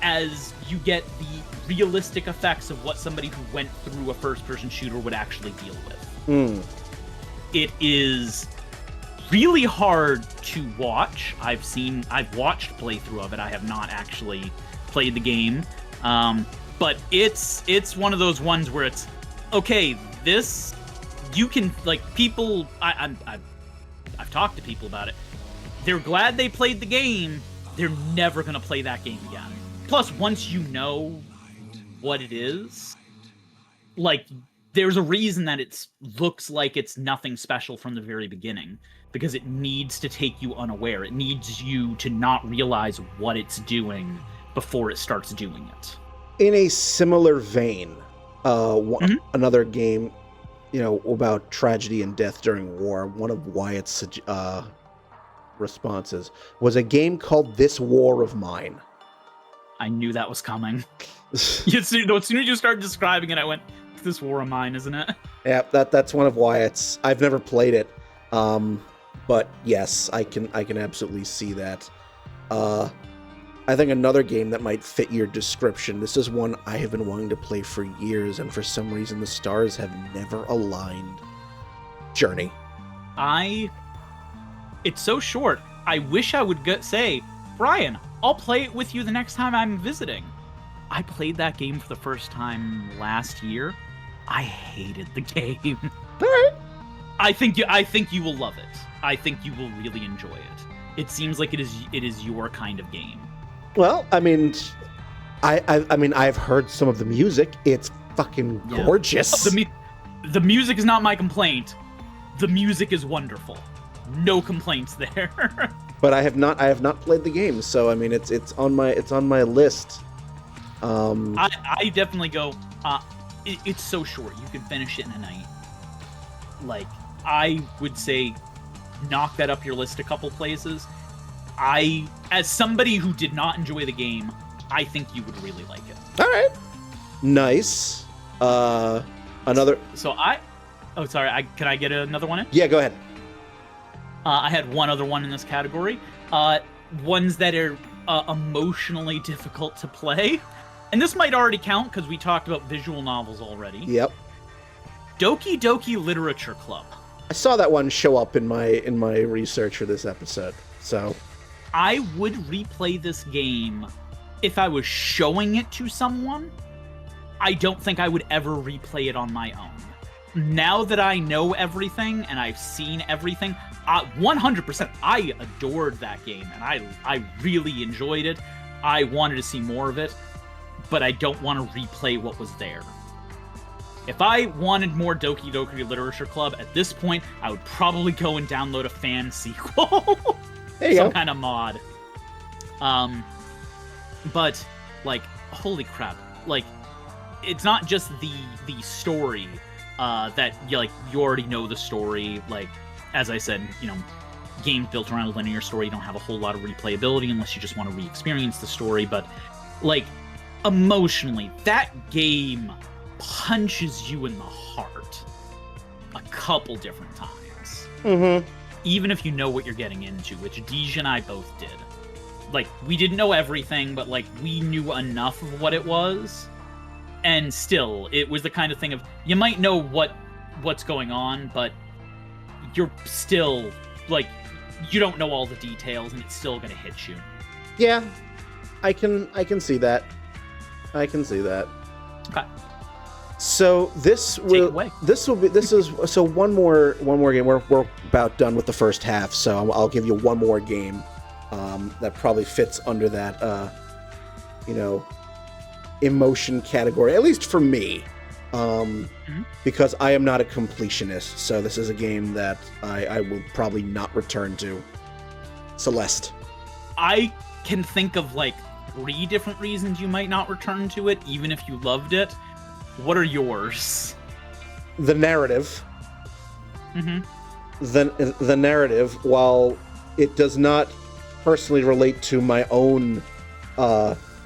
as you get the realistic effects of what somebody who went through a first-person shooter would actually deal with. It is really hard to watch. I've watched playthrough of it. I have not actually played the game. But it's one of those ones where it's, okay, this, you can, like, people, I've talked to people about it. They're glad they played the game. They're never going to play that game again. Plus, once you know what it is, like, there's a reason that it looks like it's nothing special from the very beginning, because it needs to take you unaware. It needs you to not realize what it's doing before it starts doing it. In a similar vein, another game, about tragedy and death during war, one of Wyatt's responses was a game called This War of Mine. I knew that was coming. As soon as you started describing it, I went, This War of Mine, isn't it? Yeah, that's one of Wyatt's. I've never played it, but yes, I can absolutely see that. I think another game that might fit your description. This is one I have been wanting to play for years, and for some reason the stars have never aligned. Journey. It's so short. I wish I would say, Brian, I'll play it with you the next time I'm visiting. I played that game for the first time last year. I hated the game. All right. I think you will love it. I think you will really enjoy it. It seems like it is your kind of game. Well, I mean, I've heard some of the music. It's fucking gorgeous. The music is not my complaint. The music is wonderful. No complaints there. But I have not played the game, so I mean, it's on my list. I definitely go. It's so short. You could finish it in a night. Like, I would say, knock that up your list a couple places. As somebody who did not enjoy the game, I think you would really like it. All right. Nice. Another. So oh, sorry. Can I get another one in? Yeah, go ahead. I had one other one in this category. Ones that are emotionally difficult to play. And this might already count because we talked about visual novels already. Yep. Doki Doki Literature Club. I saw that one show up in my research for this episode. So I would replay this game if I was showing it to someone. I don't think I would ever replay it on my own. Now that I know everything and I've seen everything, 100%, I adored that game and I really enjoyed it. I wanted to see more of it, but I don't want to replay what was there. If I wanted more Doki Doki Literature Club, at this point, I would probably go and download a fan sequel. There you Some go. kind of mod. But, like, holy crap. Like, it's not just the story that, you already know the story. Like, as I said, games built around a linear story, you don't have a whole lot of replayability unless you just want to re-experience the story. But, like, emotionally, that game punches you in the heart a couple different times. Mm-hmm. Even if you know what you're getting into, which Deej and I both did. Like, we didn't know everything, but, like, we knew enough of what it was. And still, it was the kind of thing of, you might know what's going on, but you're still, like, you don't know all the details, and it's still gonna hit you. Yeah, I can see that. I can see that. Okay. So this is one more game. We're about done with the first half, so I'll give you one more game that probably fits under that emotion category, at least for me, because I am not a completionist. So this is a game that I will probably not return to. Celeste. I can think of like 3 different reasons you might not return to it, even if you loved it. What are yours? The narrative. Mm-hmm. The narrative, while it does not personally relate to my own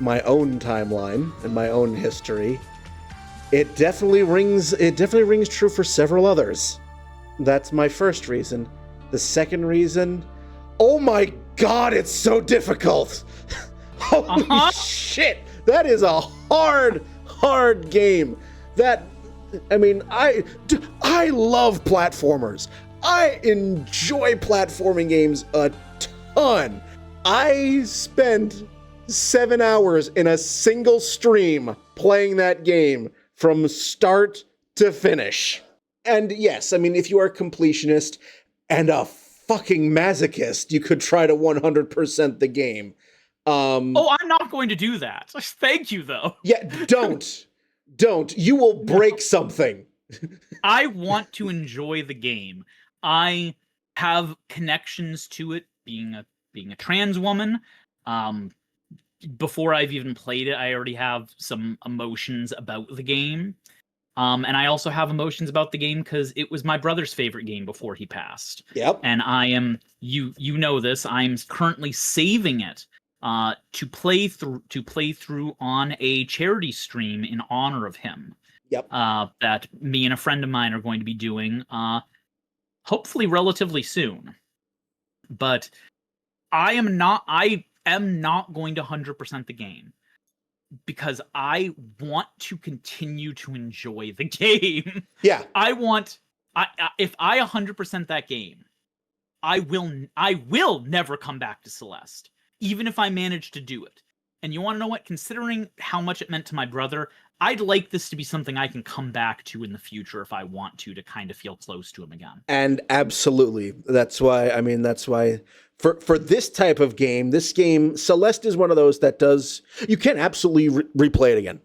my own timeline and my own history, it definitely rings true for several others. That's my first reason. The second reason, oh my god, it's so difficult. Holy shit. That is a hard game. I love platformers. I enjoy platforming games a ton. I spent 7 hours in a single stream playing that game from start to finish. And yes, I mean, if you are a completionist and a fucking masochist, you could try to 100% the game. I'm not going to do that. Thank you, though. Yeah, don't. You will break something. I want to enjoy the game. I have connections to it, being a trans woman. Before I've even played it, I already have some emotions about the game. And I also have emotions about the game because it was my brother's favorite game before he passed. Yep. And I am, you know this, I'm currently saving it to play through on a charity stream in honor of him. Yep. That me and a friend of mine are going to be doing, hopefully relatively soon. But I am not going to 100% the game because I want to continue to enjoy the game. Yeah. If I 100% that game, I will never come back to Celeste, even if I manage to do it. And you want to know what? Considering how much it meant to my brother, I'd like this to be something I can come back to in the future if I want to kind of feel close to him again. And absolutely. That's why for this type of game, Celeste is one of those that you can absolutely replay it again.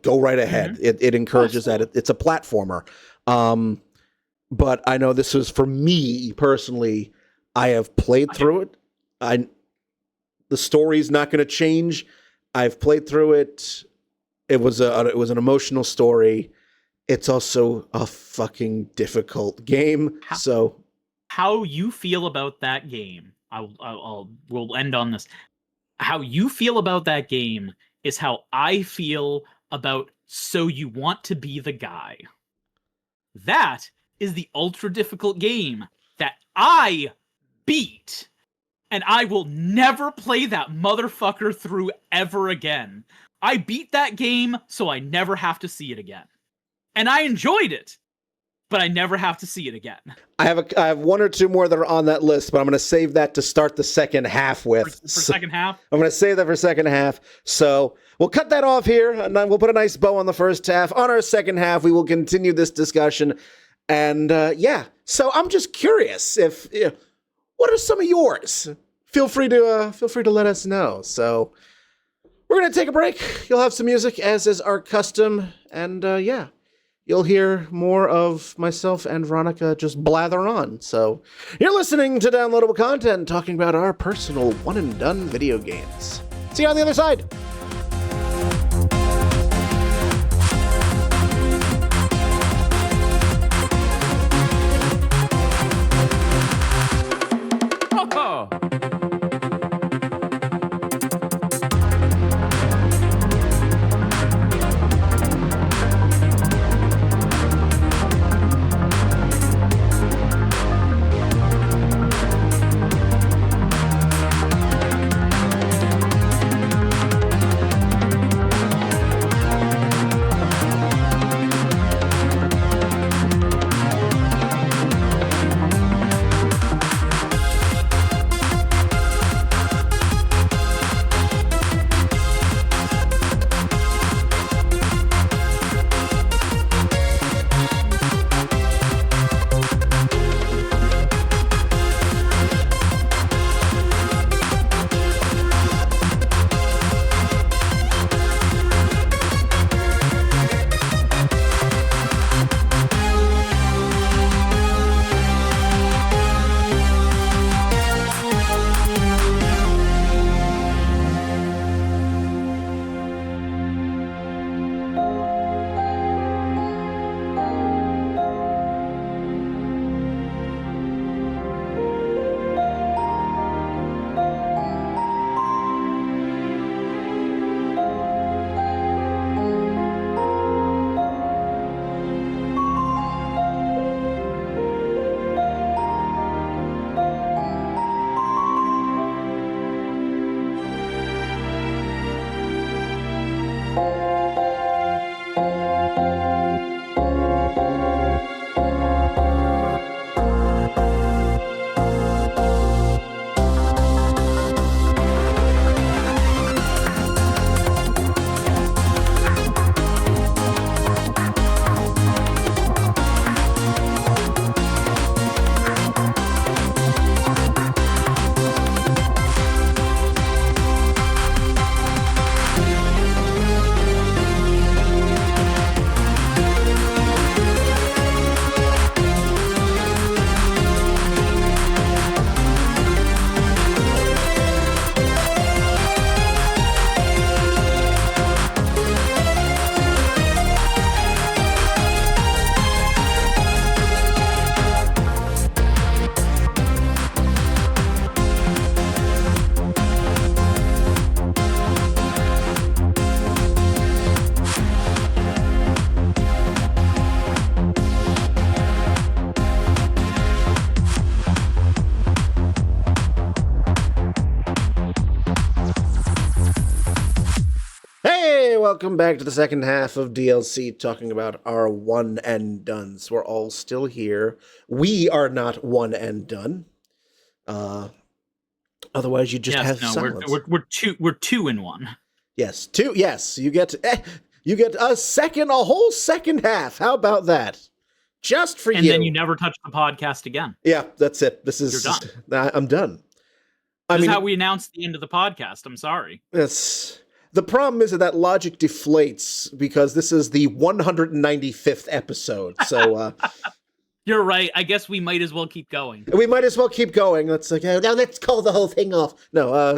Go right ahead. Mm-hmm. It encourages that. It's a platformer. But I know this was for me personally. I have played through it. The story's not going to change. I've played through it. It was an emotional story. It's also a fucking difficult game. How you feel about that game? We'll end on this. How you feel about that game is how I feel about So You Want to Be the Guy. That is the ultra difficult game that I beat. And I will never play that motherfucker through ever again. I beat that game so I never have to see it again. And I enjoyed it, but I never have to see it again. I have one or two more that are on that list, but I'm going to save that to start the second half with. For second half? I'm going to save that for second half. So we'll cut that off here, and then we'll put a nice bow on the first half. On our second half, we will continue this discussion. And so I'm just curious what are some of yours? Feel free to let us know. So we're going to take a break. You'll have some music, as is our custom. And you'll hear more of myself and Veronica just blather on. So you're listening to Downloadable Content, talking about our personal one-and-done video games. See you on the other side. Welcome back to the second half of DLC, talking about our one and dones. We're all still here. We are not one and done. Otherwise, you just have silence. We're two in one. Yes, two. Yes, you get a whole second half. How about that? Just for you. And then you never touch the podcast again. Yeah, that's it. You're done. I'm done. This is how we announce the end of the podcast. I'm sorry. Yes. The problem is that logic deflates because this is the 195th episode. So you're right. I guess we might as well keep going. We might as well keep going. Let's now let's call the whole thing off. No.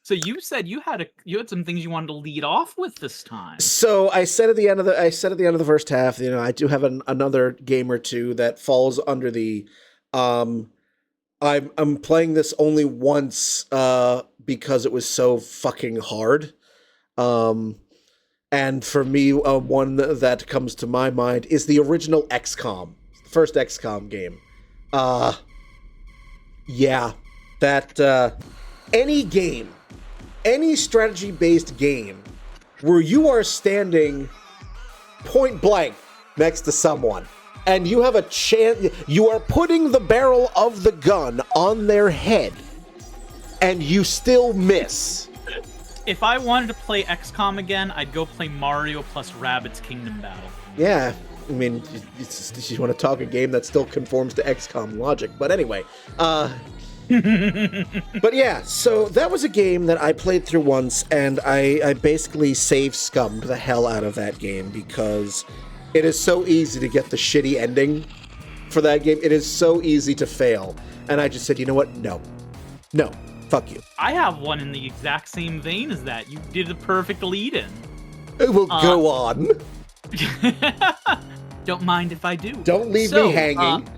So you said you had some things you wanted to lead off with this time. So I said at the end of the first half, I do have another game or two that falls under the I'm playing this only once because it was so fucking hard. And for me, one that comes to my mind is the original XCOM, the first XCOM game. Any strategy-based game where you are standing point blank next to someone and you have a chance, you are putting the barrel of the gun on their head and you still miss. If I wanted to play XCOM again, I'd go play Mario plus Rabbids Kingdom Battle. Yeah, I mean, you want to talk a game that still conforms to XCOM logic, but anyway. But yeah, so that was a game that I played through once, and I basically save-scummed the hell out of that game because it is so easy to get the shitty ending for that game. It is so easy to fail. And I just said, you know what? No, fuck you. I have one in the exact same vein as that. You did the perfect lead-in. It will go on. Don't mind if I do. Don't leave me hanging.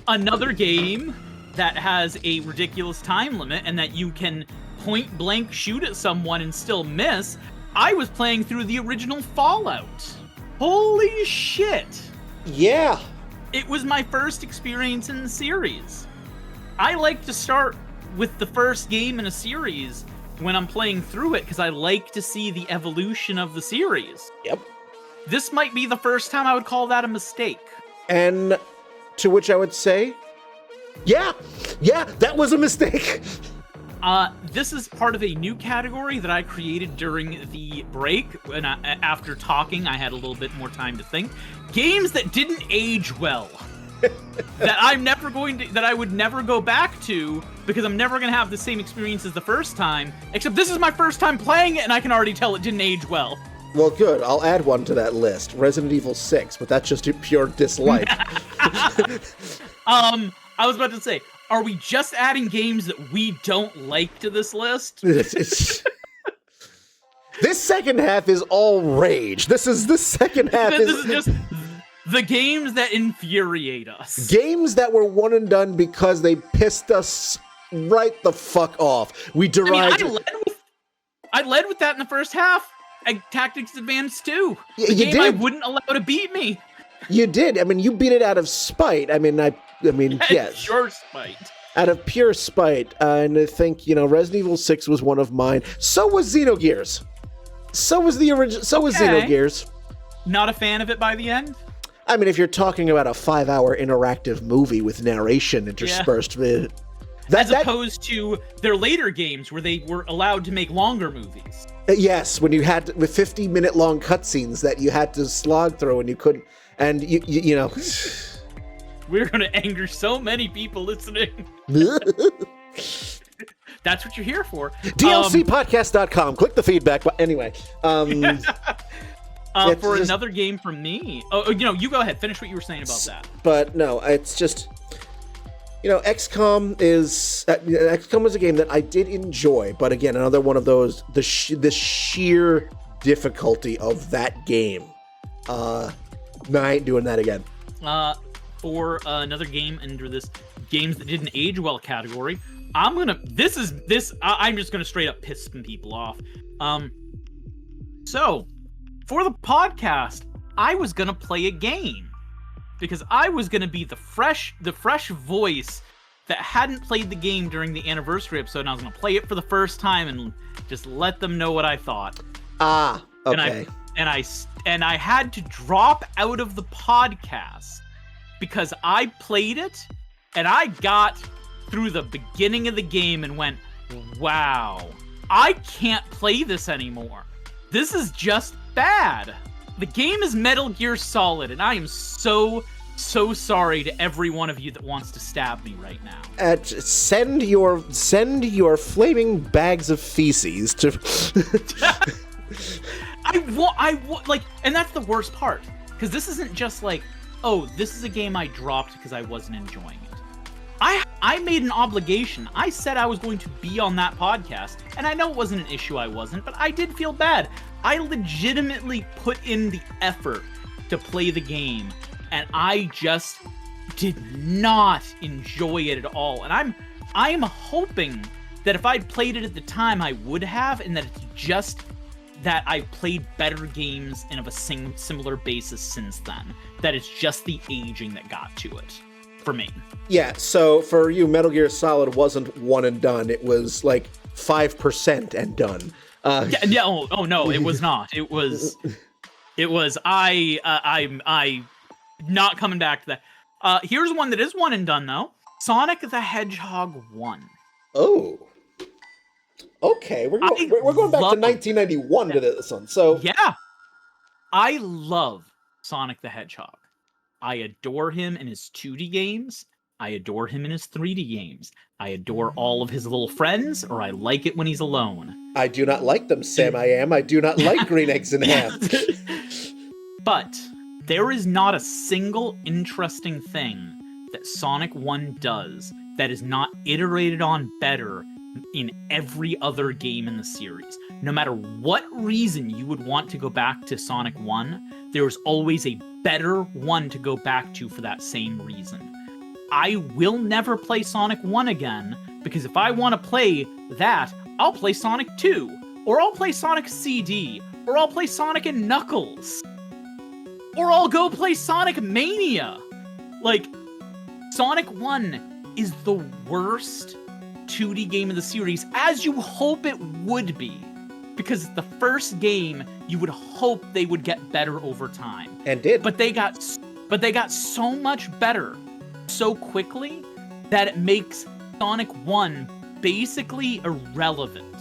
Another game that has a ridiculous time limit and that you can point blank shoot at someone and still miss. I was playing through the original Fallout. Holy shit. Yeah. It was my first experience in the series. I like to start with the first game in a series when I'm playing through it because I like to see the evolution of the series. Yep. This might be the first time I would call that a mistake. And to which I would say, yeah, that was a mistake. This is part of a new category that I created during the break. When after talking, I had a little bit more time to think. Games that didn't age well. that I would never go back to because I'm never going to have the same experience as the first time. Except this is my first time playing it and I can already tell it didn't age well. Well, good. I'll add one to that list. Resident Evil 6, but that's just a pure dislike. I was about to say, are we just adding games that we don't like to this list? This second half is all rage. This second half this is just the games that infuriate us. Games that were one and done because they pissed us right the fuck off. We derived... I led with that in the first half. Tactics Advance 2. The you game did. I wouldn't allow to beat me. You did. I mean, you beat it out of spite. I mean, yes. Pure spite. Out of pure spite. And I think, Resident Evil 6 was one of mine. So was Xenogears. So was the original. So was Okay. Xenogears. Not a fan of it by the end? I mean, if you're talking about a 5-hour interactive movie with narration interspersed with As opposed to their later games where they were allowed to make longer movies. Yes, when you had with 50-minute long cutscenes that you had to slog through and you couldn't, and you know. We're gonna anger so many people listening. That's what you're here for. DLCpodcast.com. Click the feedback. But anyway, for another game from me. Oh, you go ahead. Finish what you were saying about that. But no, it's just, XCOM was a game that I did enjoy. But again, another one of those, the sheer difficulty of that game. No, I ain't doing that again. For another game under this games that didn't age well category, I'm just gonna straight up piss some people off. So for the podcast, I was gonna play a game because I was gonna be the fresh voice that hadn't played the game during the anniversary episode, and I was gonna play it for the first time and just let them know what I thought. Okay. And I had to drop out of the podcast because I played it and I got through the beginning of the game and went, wow, I can't play this anymore. This is just bad. The game is Metal Gear Solid, and I am so sorry to every one of you that wants to stab me right now. Send your flaming bags of feces to. And that's the worst part, because this isn't just like, oh, this is a game I dropped because I wasn't enjoying it. I made an obligation. I said I was going to be on that podcast, and I know it wasn't an issue I wasn't, but I did feel bad. I legitimately put in the effort to play the game, and I just did not enjoy it at all. And I'm hoping that if I'd played it at the time, I would have, and that it's just that I've played better games and of a similar basis since then. That it's just the aging that got to it, for me. Yeah, so for you, Metal Gear Solid wasn't one and done. It was like 5% and done. Oh no, it was not. It was I'm not coming back to that. Here's one that is one and done though. Sonic the Hedgehog 1. Oh. Okay, we're going back to 1991 to this one. So yeah, I love Sonic the Hedgehog. I adore him in his 2D games. I adore him in his 3D games. I adore all of his little friends, or I like it when he's alone. I do not like them, Sam. I do not like green eggs and ham. But there is not a single interesting thing that Sonic 1 does that is not iterated on better in every other game in the series. No matter what reason you would want to go back to Sonic 1, there's always a better one to go back to for that same reason. I will never play Sonic 1 again, because if I want to play that, I'll play Sonic 2, or I'll play Sonic CD, or I'll play Sonic and Knuckles, or I'll go play Sonic Mania. Like, Sonic 1 is the worst 2D game of the series, as you hope it would be, because the first game you would hope they would get better over time, and did. But they got so much better so quickly that it makes Sonic 1 basically irrelevant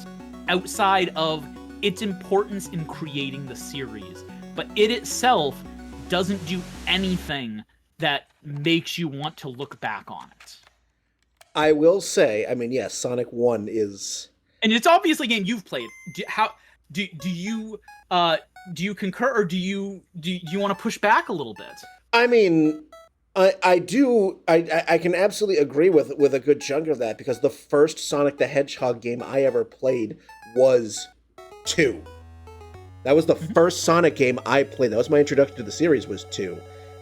outside of its importance in creating the series. But it itself doesn't do anything that makes you want to look back on it. I will say, I mean, yes, Sonic 1 is... And it's obviously a game you've played. Do you concur, or do you want to push back a little bit? I mean, I do. I can absolutely agree with a good chunk of that, because the first Sonic the Hedgehog game I ever played was 2. That was the first Sonic game I played. That was my introduction to the series, was 2.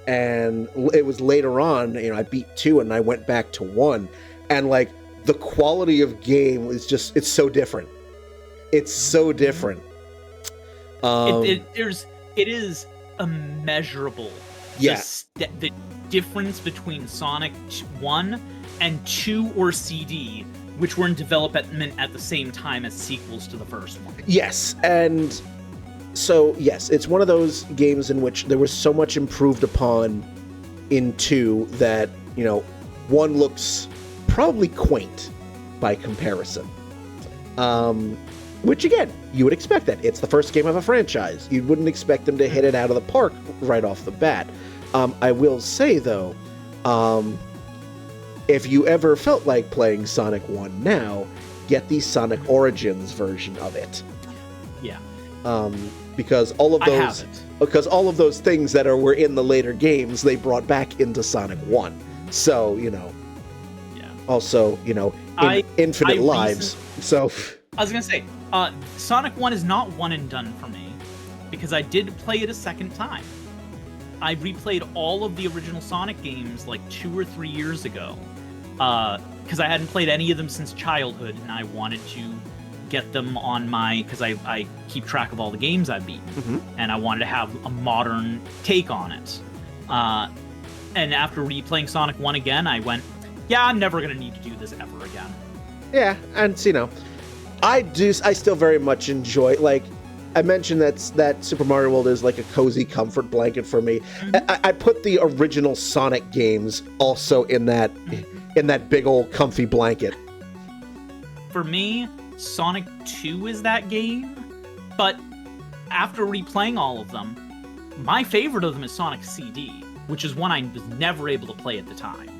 And it was later on, I beat 2 and I went back to 1. And like, the quality of game is just, it's so different. It's so different. It is immeasurable. Yeah. The difference between Sonic 1 and 2 or CD, which were in development at the same time as sequels to the first one. Yes, and So yes, it's one of those games in which there was so much improved upon in 2 that, 1 looks probably quaint by comparison. Which again, you would expect that. It's the first game of a franchise. You wouldn't expect them to hit it out of the park right off the bat. I will say though, if you ever felt like playing Sonic 1 now, get the Sonic Origins version of it. Yeah. Because all of those things that were in the later games, they brought back into Sonic 1. So, Yeah. Also, infinite lives. So I was gonna say, Sonic 1 is not one and done for me, because I did play it a second time. I replayed all of the original Sonic games like 2 or 3 years ago, because I hadn't played any of them since childhood, and I wanted to get them on because I keep track of all the games I've beaten, and I wanted to have a modern take on it. And after replaying Sonic 1 again, I went, yeah, I'm never going to need to do this ever again. Yeah, and I still very much enjoy, like, I mentioned that Super Mario World is like a cozy comfort blanket for me. I put the original Sonic games also in that big old comfy blanket. For me, Sonic 2 is that game, but after replaying all of them, my favorite of them is Sonic CD, which is one I was never able to play at the time.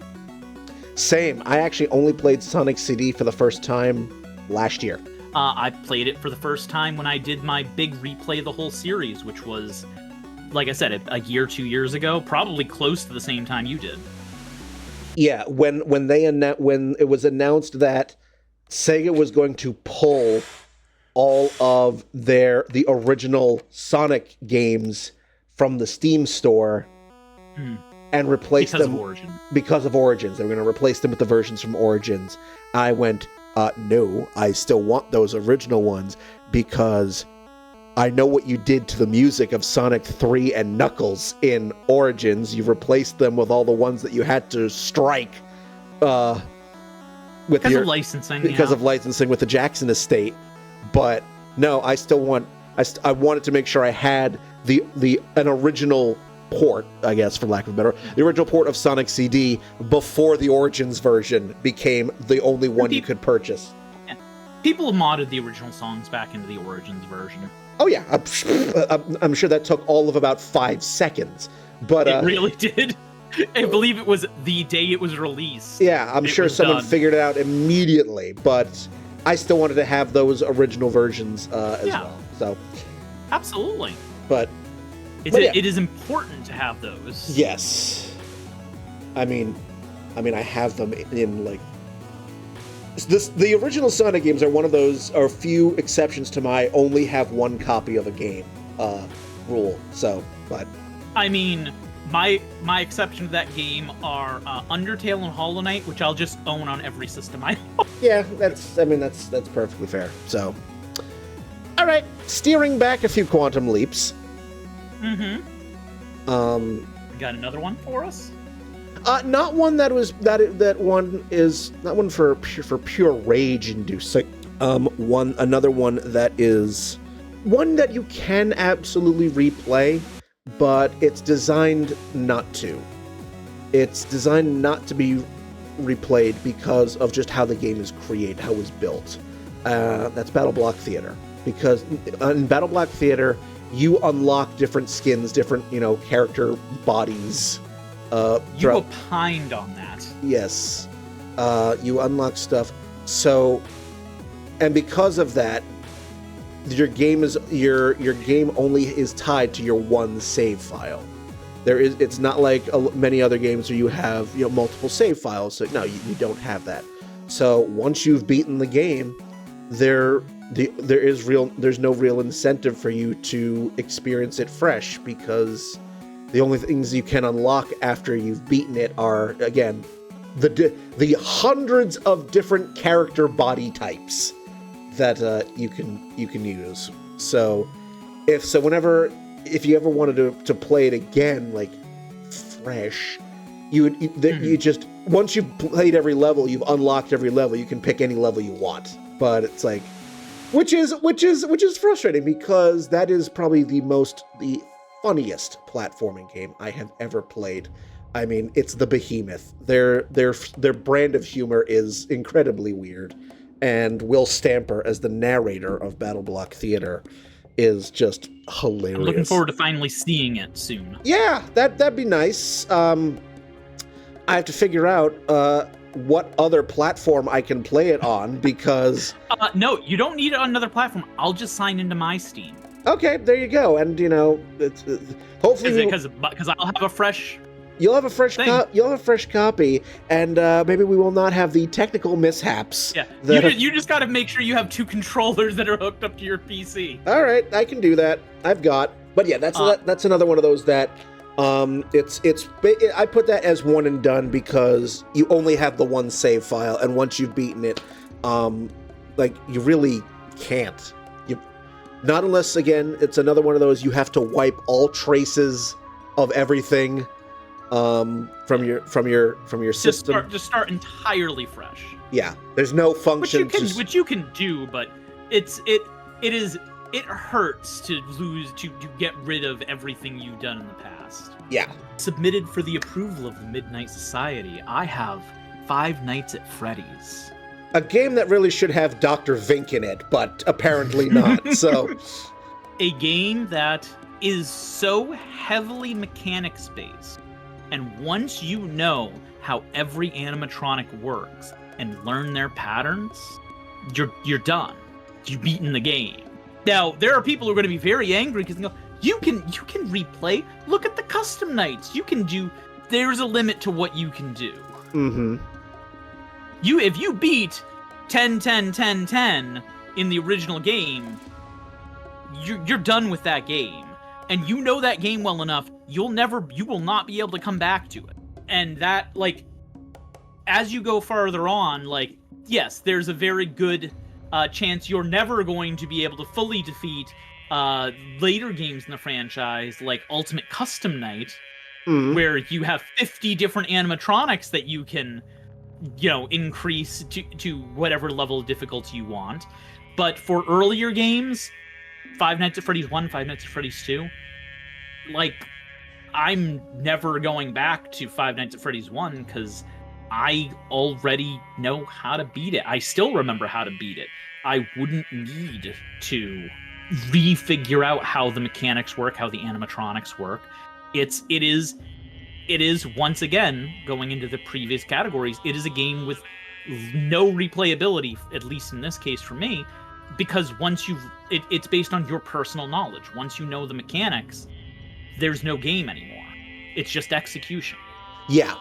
Same. I actually only played Sonic CD for the first time last year. I played it for the first time when I did my big replay of the whole series, which was, like I said, a year, 2 years ago, probably close to the same time you did. Yeah, when it was announced that Sega was going to pull all of the original Sonic games from the Steam store and replace them because of Origins. They were going to replace them with the versions from Origins. I went, no, I still want those original ones because I know what you did to the music of Sonic 3 and Knuckles in Origins. You replaced them with all the ones that you had to strike because of licensing with the Jackson estate. But no, I still want. I wanted to make sure I had an original port, I guess, for lack of a better, the original port of Sonic CD before the Origins version became the only one you could purchase. Yeah. People have modded the original songs back into the Origins version. Oh yeah, I'm sure that took all of about 5 seconds, but it really did. I believe it was the day it was released. Yeah, I'm sure someone figured it out immediately, but I still wanted to have those original versions as well. So absolutely, but it is important to have those. Yes, I mean, I have them in like the original Sonic games are one of those, are few exceptions to my only have one copy of a game rule. So, but I mean, my exception to that game are Undertale and Hollow Knight, which I'll just own on every system I own. Yeah, that's perfectly fair. So, all right, steering back a few quantum leaps. Got another one for us? Not one that was that one is not one for pure rage inducing. Another one that is one that you can absolutely replay, but it's designed not to. It's designed not to be replayed because of just how the game is created, how it was built. That's Battle Block Theater. Because in Battle Block Theater, you unlock different skins, different, character bodies. You opined on that. Yes. You unlock stuff. So, and because of that, your game only is tied to your one save file. It's not like many other games where you have multiple save files. So no, you don't have that. So once you've beaten the game, there's no real incentive for you to experience it fresh, because the only things you can unlock after you've beaten it are, again, the hundreds of different character body types that you can use. So if you ever wanted to play it again, like fresh, you just, once you've played every level, you've unlocked every level, you can pick any level you want. But it's like, Which is frustrating because that is probably the funniest platforming game I have ever played. I mean, it's the behemoth. Their brand of humor is incredibly weird, and Will Stamper as the narrator of Battle Block Theater is just hilarious. I'm looking forward to finally seeing it soon. Yeah, that'd be nice. I have to figure out what other platform I can play it on because no, you don't need it on another platform. I'll just sign into my Steam. Okay, there you go. And it's hopefully because I'll have a fresh. You'll have a fresh copy, and maybe we will not have the technical mishaps. Yeah, you just got to make sure you have 2 controllers that are hooked up to your PC. All right, I can do that. But yeah, that's another one of those that I put that as one and done because you only have the one save file, and once you've beaten it, you really can't. Not unless, again, it's another one of those you have to wipe all traces of everything from your system. Just start entirely fresh. Yeah, there's no function. Which you can do, but it hurts to get rid of everything you've done in the past. Yeah. Submitted for the approval of the Midnight Society, I have Five Nights at Freddy's. A game that really should have Dr. Vink in it, but apparently not, so... A game that is so heavily mechanics-based, and once you know how every animatronic works and learn their patterns, you're done. You've beaten the game. Now, there are people who are going to be very angry because they go, you can replay. Look at the custom nights. There's a limit to what you can do. Mm-hmm. If you beat 10, 10, 10, 10 in the original game, you're done with that game. And you know that game well enough, you will not be able to come back to it. And that, as you go farther on, yes, there's a very good chance you're never going to be able to fully defeat later games in the franchise, like Ultimate Custom Night, where you have 50 different animatronics that you can, increase to whatever level of difficulty you want. But for earlier games, Five Nights at Freddy's 1, Five Nights at Freddy's 2, I'm never going back to Five Nights at Freddy's 1 because I already know how to beat it. I still remember how to beat it. I wouldn't need to refigure out how the mechanics work, how the animatronics work. It is once again, going into the previous categories, it is a game with no replayability, at least in this case for me, because it's based on your personal knowledge. Once you know the mechanics, there's no game anymore. It's just execution. Yeah.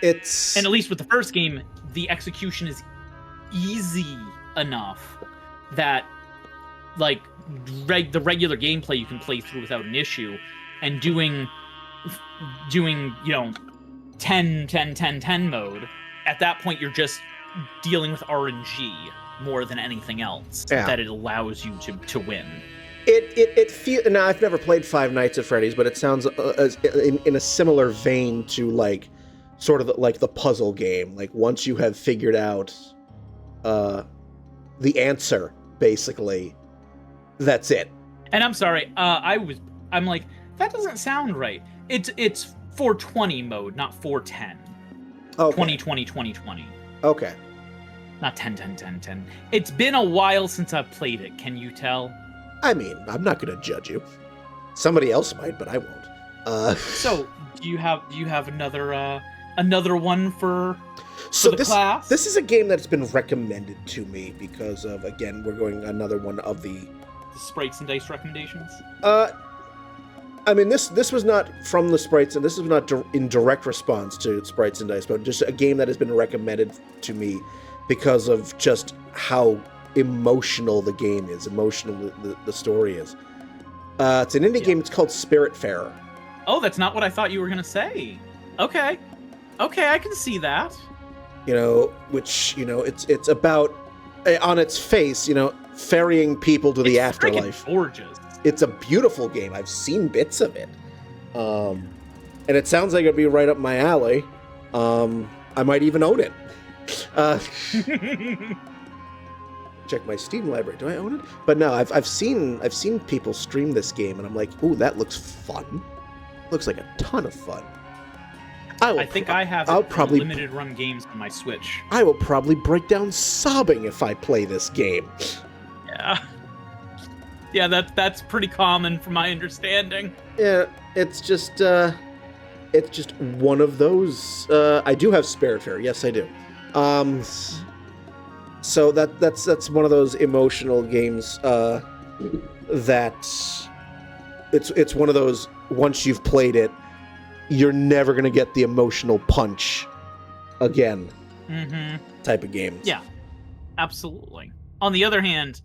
And at least with the first game, the execution is easy enough that the regular gameplay you can play through without an issue, and doing 10 10 10 10 mode, at that point you're just dealing with RNG more than anything else that it allows you to win. Now I've never played Five Nights at Freddy's, but it sounds in a similar vein to sort of like the puzzle game. Once you have figured out the answer, basically, that's it. And I'm sorry, I'm like, that doesn't sound right. It's 420 mode, not 410. Okay. 2020 2020. Okay. Not 10 10 10 10. It's been a while since I've played it. Can you tell? I mean, I'm not going to judge you. Somebody else might, but I won't. So, do you have another one for the class? This is a game that's been recommended to me because of, again, we're going another one of the Sprites and Dice recommendations. I mean, this was not from the Sprites, and this is not in direct response to Sprites and Dice, but just a game that has been recommended to me because of just how emotional the game is, emotional the story is. It's an indie game. It's called Spiritfarer. Oh, that's not what I thought you were going to say. Okay, I can see that. It's about, on its face, ferrying people to the afterlife. It's gorgeous. It's a beautiful game. I've seen bits of it. And it sounds like it'd be right up my alley. I might even own it. check my Steam library. Do I own it? But no, I've seen people stream this game, and I'm like, ooh, that looks fun. Looks like a ton of fun. I think I have limited run games on my Switch. I will probably break down sobbing if I play this game. Yeah. Yeah, that's pretty common from my understanding. Yeah, it's just one of those. I do have Spiritfarer, yes I do. So that's one of those emotional games that it's one of those, once you've played it, you're never gonna get the emotional punch again type of games. Yeah, absolutely. On the other hand,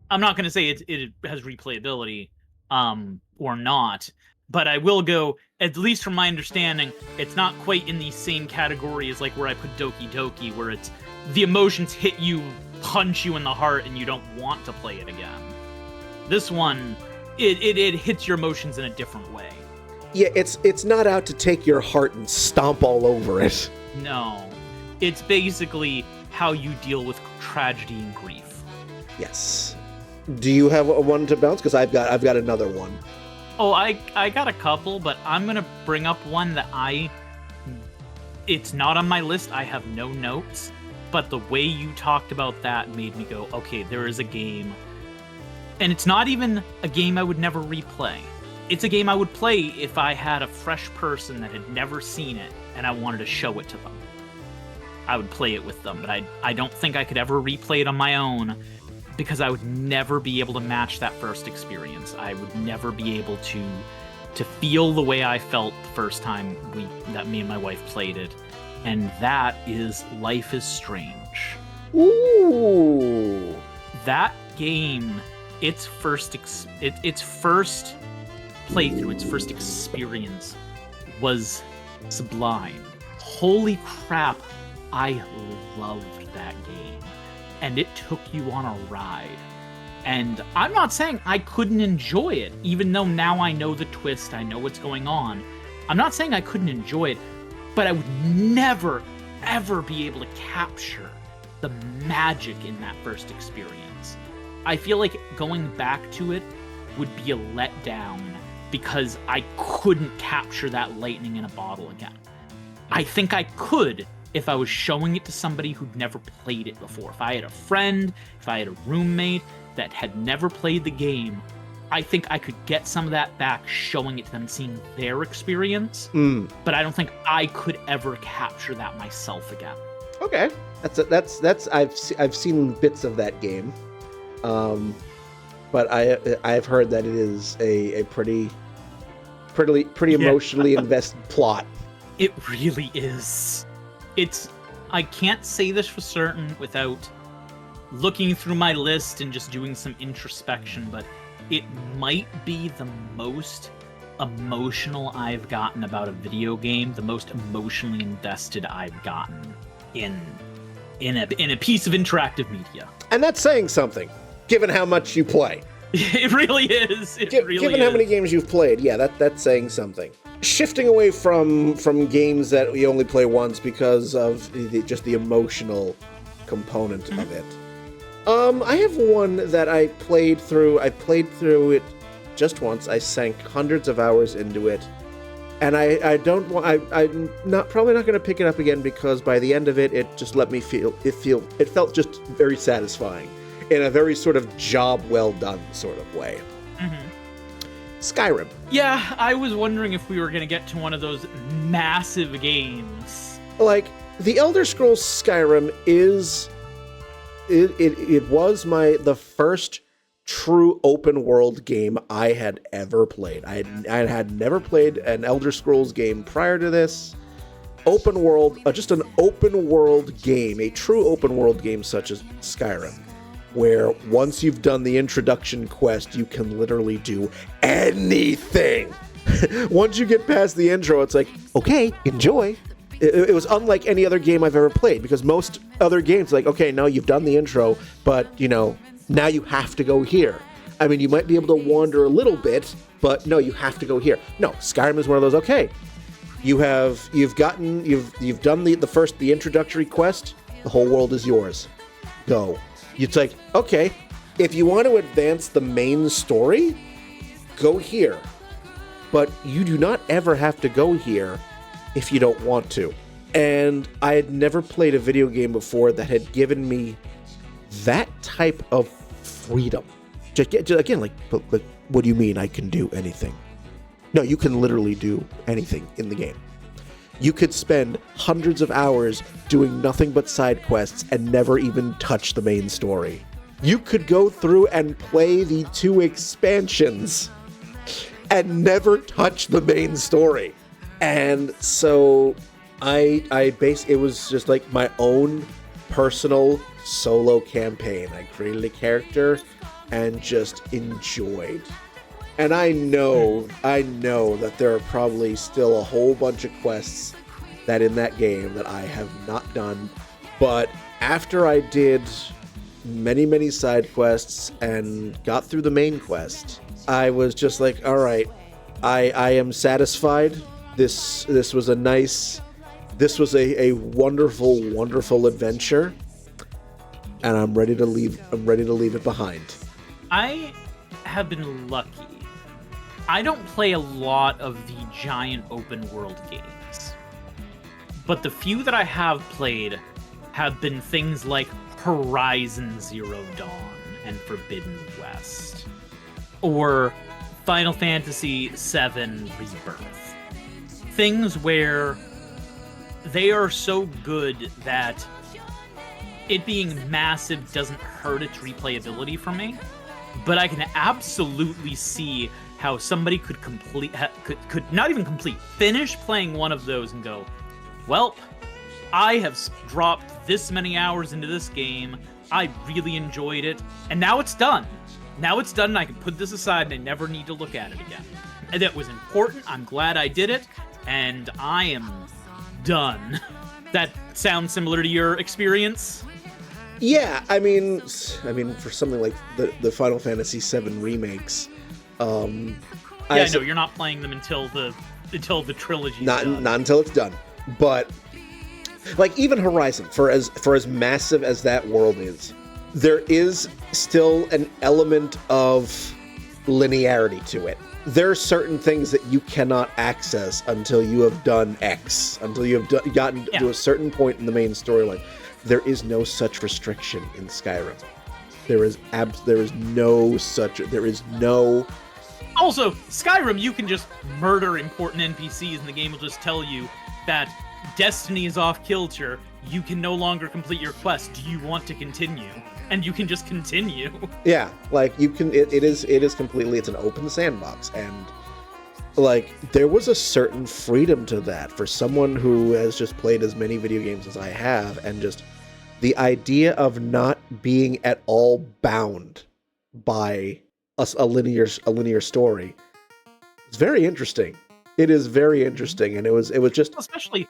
I'm not going to say it has replayability or not, but I will go, at least from my understanding, it's not quite in the same category as like where I put Doki Doki, where it's the emotions hit you, punch you in the heart, and you don't want to play it again. This one, it hits your emotions in a different way. Yeah, it's not out to take your heart and stomp all over it. No. It's basically how you deal with tragedy and grief. Yes. Do you have one to bounce? Because I've got another one. Oh, I got a couple, but I'm gonna bring up one that it's not on my list. I have no notes, but the way you talked about that made me go, okay, there is a game, and it's not even a game I would never replay. It's a game I would play if I had a fresh person that had never seen it and I wanted to show it to them. I would play it with them, but I don't think I could ever replay it on my own, because I would never be able to match that first experience. I would never be able to feel the way I felt the first time that me and my wife played it, and that is Life is Strange. Ooh! That game, its first playthrough, its first experience was sublime. Holy crap, I loved that game. And it took you on a ride. And I'm not saying I couldn't enjoy it, even though now I know the twist, I know what's going on. I'm not saying I couldn't enjoy it, but I would never, ever be able to capture the magic in that first experience. I feel like going back to it would be a letdown, because I couldn't capture that lightning in a bottle again. I think I could if I was showing it to somebody who'd never played it before. If I had a friend, if I had a roommate that had never played the game, I think I could get some of that back showing it to them, seeing their experience. But I don't think I could ever capture that myself again. Okay, that's I've seen bits of that game, but I've heard that it is a pretty emotionally invested plot. It really is. I can't say this for certain without looking through my list and just doing some introspection, but it might be the most emotional I've gotten about a video game, the most emotionally invested I've gotten in a piece of interactive media. And that's saying something, given how much you play. It really is. Given how many games you've played, yeah, that's saying something. Shifting away from games that you only play once because of just the emotional component of it. I have one that I played through. I played through it just once. I sank hundreds of hours into it, and I'm probably not going to pick it up again, because by the end of it, it just let me it felt just very satisfying in a very sort of job well done sort of way. Skyrim. Yeah, I was wondering if we were going to get to one of those massive games. Like, the Elder Scrolls Skyrim is... It was the first true open world game I had ever played. I had never played an Elder Scrolls game prior to this. Open world, just an open world game, a true open world game such as Skyrim, where once you've done the introduction quest, you can literally do anything. Once you get past the intro, it's like, okay, enjoy. It was unlike any other game I've ever played, because most other games, like, okay, no, you've done the intro, but, now you have to go here. I mean, you might be able to wander a little bit, but no, you have to go here. No, Skyrim is one of those, okay, you've done the introductory quest, the whole world is yours. Go. It's like, okay, if you want to advance the main story, go here. But you do not ever have to go here if you don't want to. And I had never played a video game before that had given me that type of freedom. Again, like, what do you mean I can do anything? No, you can literally do anything in the game. You could spend hundreds of hours doing nothing but side quests and never even touch the main story. You could go through and play the 2 expansions and never touch the main story. And so it was just like my own personal solo campaign. I created a character and just enjoyed. And I know that there are probably still a whole bunch of quests that in that game that I have not done. But after I did many, many side quests and got through the main quest, I was just like, all right, I am satisfied. This was a wonderful, wonderful adventure, and I'm ready to leave it behind. I have been lucky. I don't play a lot of the giant open world games, but the few that I have played have been things like Horizon Zero Dawn and Forbidden West, or Final Fantasy VII Rebirth. Things where they are so good that it being massive doesn't hurt its replayability for me, but I can absolutely see how somebody could finish playing one of those and go, well, I have dropped this many hours into this game, I really enjoyed it, and now it's done. Now it's done and I can put this aside and I never need to look at it again. And that was important, I'm glad I did it, and I am done. That sounds similar to your experience? Yeah, I mean, for something like the Final Fantasy VII remakes, I know you're not playing them until the trilogy. Not until it's done. But like even Horizon, for as massive as that world is, there is still an element of linearity to it. There are certain things that you cannot access until you have done X, until you have gotten to a certain point in the main storyline. There is no such restriction in Skyrim. There is no such. Also, Skyrim, you can just murder important NPCs and the game will just tell you that Destiny is off kilter. You can no longer complete your quest. Do you want to continue? And you can just continue. Yeah, like you can. It is completely. It's an open sandbox, and like there was a certain freedom to that for someone who has just played as many video games as I have, and just the idea of not being at all bound by a linear story. It's very interesting. It is very interesting, and it was just especially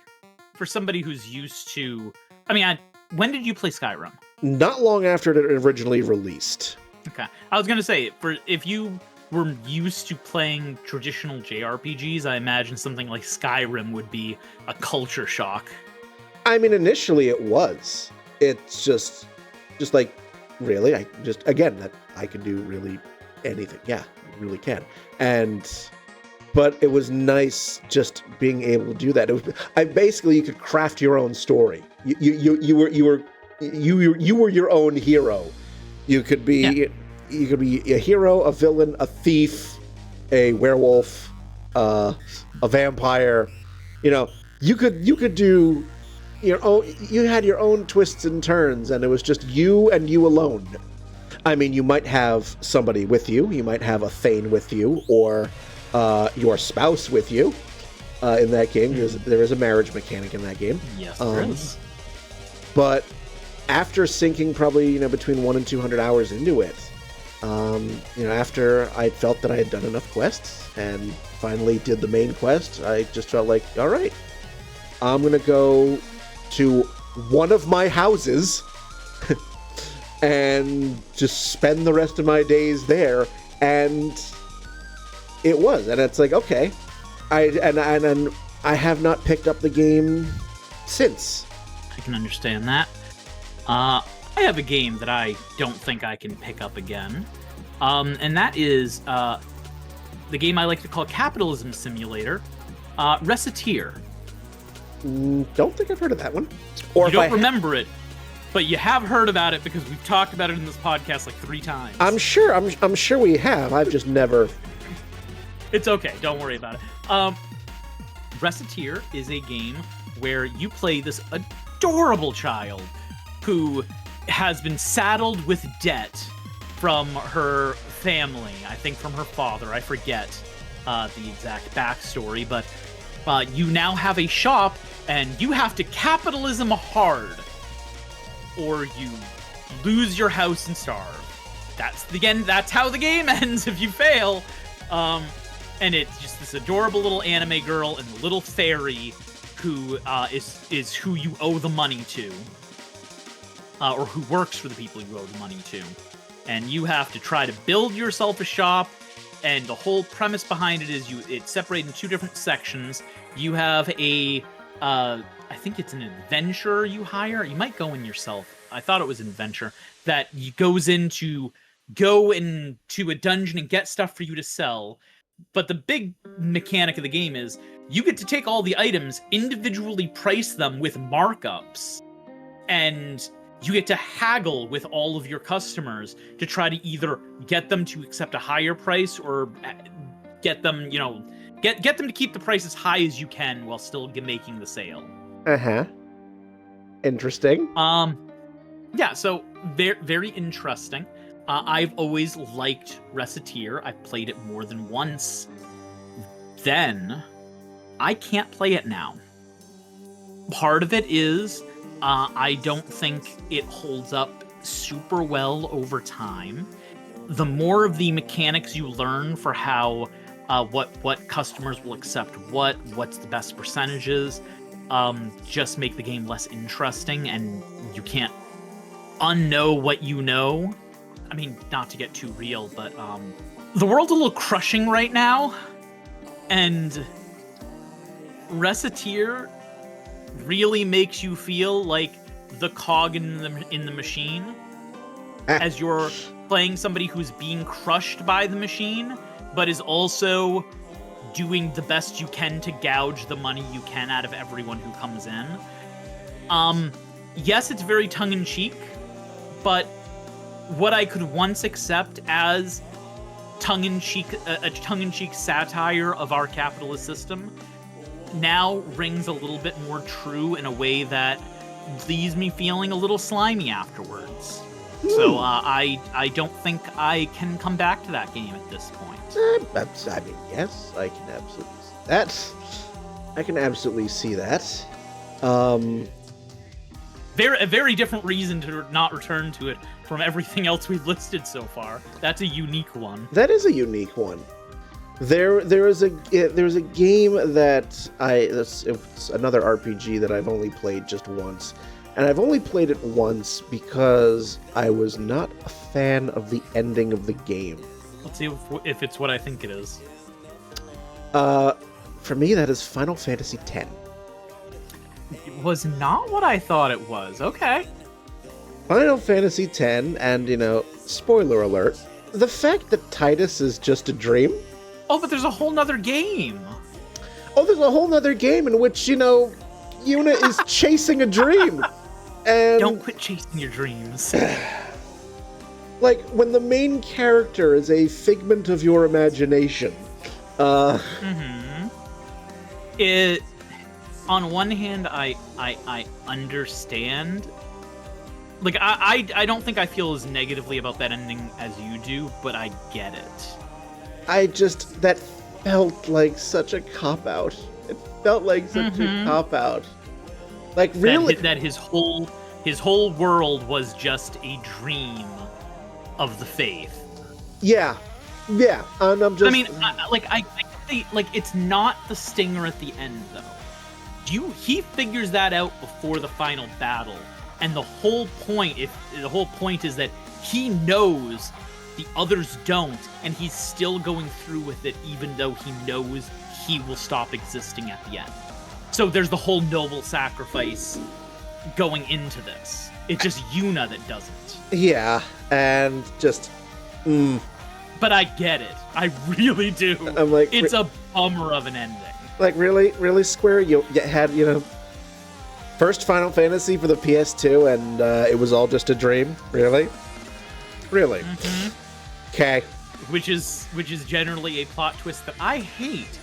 for somebody who's used to. I mean, when did you play Skyrim? Not long after it originally released. Okay, I was gonna say if you were used to playing traditional JRPGs, I imagine something like Skyrim would be a culture shock. I mean, initially it was. It's just like, really? That I can do really anything. Yeah, I really can. But it was nice just being able to do that. You could craft your own story. You were your own hero. You could be a hero, a villain, a thief, a werewolf, a vampire. You could do your own. You had your own twists and turns, and it was just you and you alone. I mean, you might have somebody with you. You might have a Thane with you, or your spouse with you in that game, because there is a marriage mechanic in that game. Yes, there is. But after sinking probably between 100 and 200 hours into it, after I felt that I had done enough quests and finally did the main quest, I just felt like, all right, I'm gonna go to one of my houses and just spend the rest of my days there. And it's like, okay, I have not picked up the game since. I can understand that. I have a game that I don't think I can pick up again. And that is the game I like to call Capitalism Simulator, Recettear. Don't think I've heard of that one. Or you don't remember it, but you have heard about it because we've talked about it in this podcast like 3 times. I'm sure we have. I've just never. It's okay. Don't worry about it. Recettear is a game where you play this adorable child who has been saddled with debt from her family. I think from her father. I forget the exact backstory, but you now have a shop and you have to capitalism hard or you lose your house and starve. That's how the game ends if you fail. And it's just this adorable little anime girl and the little fairy who is who you owe the money to. Or who works for the people you owe the money to. And you have to try to build yourself a shop, and the whole premise behind it is it's separated in 2 different sections. You have I think it's an adventurer you hire. You might go in yourself. I thought it was an adventure that goes into a dungeon and get stuff for you to sell. But the big mechanic of the game is you get to take all the items, individually price them with markups, and you get to haggle with all of your customers to try to either get them to accept a higher price or get them, get them to keep the price as high as you can while still making the sale. Uh-huh. Interesting. Yeah, so very, very interesting. I've always liked Recettear. I've played it more than once. Then, I can't play it now. Part of it is I don't think it holds up super well over time. The more of the mechanics you learn for how what customers will accept what's the best percentages, just make the game less interesting, and you can't unknow what you know. I mean, not to get too real, but the world's a little crushing right now, and Recettear really makes you feel like the cog in the machine, as you're playing somebody who's being crushed by the machine, but is also doing the best you can to gouge the money you can out of everyone who comes in. Yes, it's very tongue-in-cheek, but what I could once accept as tongue-in-cheek, a tongue-in-cheek satire of our capitalist system now rings a little bit more true in a way that leaves me feeling a little slimy afterwards. So I don't think I can come back to that game at this point. I mean, yes, I can absolutely see that. I can absolutely see that. A very different reason to not return to it from everything else we've listed so far. That's a unique one. That is a unique one. There is a game that it's another RPG that I've only played just once, and I've only played it once because I was not a fan of the ending of the game. Let's see if it's what I think it is. For me, that is Final Fantasy X. It was not what I thought it was. Okay. Final Fantasy X, and spoiler alert, the fact that Titus is just a dream. Oh, but there's a whole nother game. Oh, there's a whole nother game in which, Yuna is chasing a dream. And don't quit chasing your dreams. Like, when the main character is a figment of your imagination. It, on one hand, I understand. Like, I don't think I feel as negatively about that ending as you do, but I get it. That felt like such a cop-out. It felt like such a cop-out. Like, really? That his whole world was just a dream of the faith. Yeah. And I'm just... I mean, it's not the stinger at the end, though. He figures that out before the final battle, and the whole point is that he knows the others don't, and he's still going through with it, even though he knows he will stop existing at the end. So there's the whole noble sacrifice going into this. It's just Yuna that doesn't. Yeah, and just... But I get it. I really do. I'm like... It's a bummer of an ending. Like, really, Square? You had, first Final Fantasy for the PS2, and it was all just a dream? Really? Really? Okay. Which is generally a plot twist that I hate.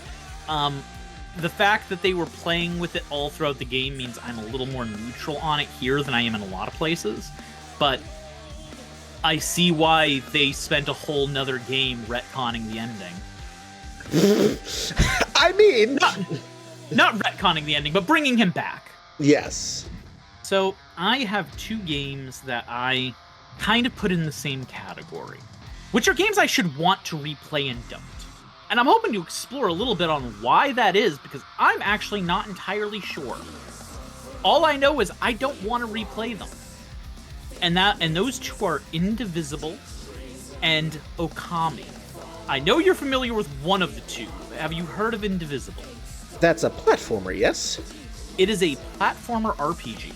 The fact that they were playing with it all throughout the game means I'm a little more neutral on it here than I am in a lot of places. But I see why they spent a whole nother game retconning the ending. I mean... Not retconning the ending, but bringing him back. Yes. So I have two games that I kind of put in the same category, which are games I should want to replay and don't. And I'm hoping to explore a little bit on why that is, because I'm actually not entirely sure. All I know is I don't want to replay them. And those two are Indivisible and Okami. I know you're familiar with one of the two. Have you heard of Indivisible? That's a platformer, yes? It is a platformer RPG.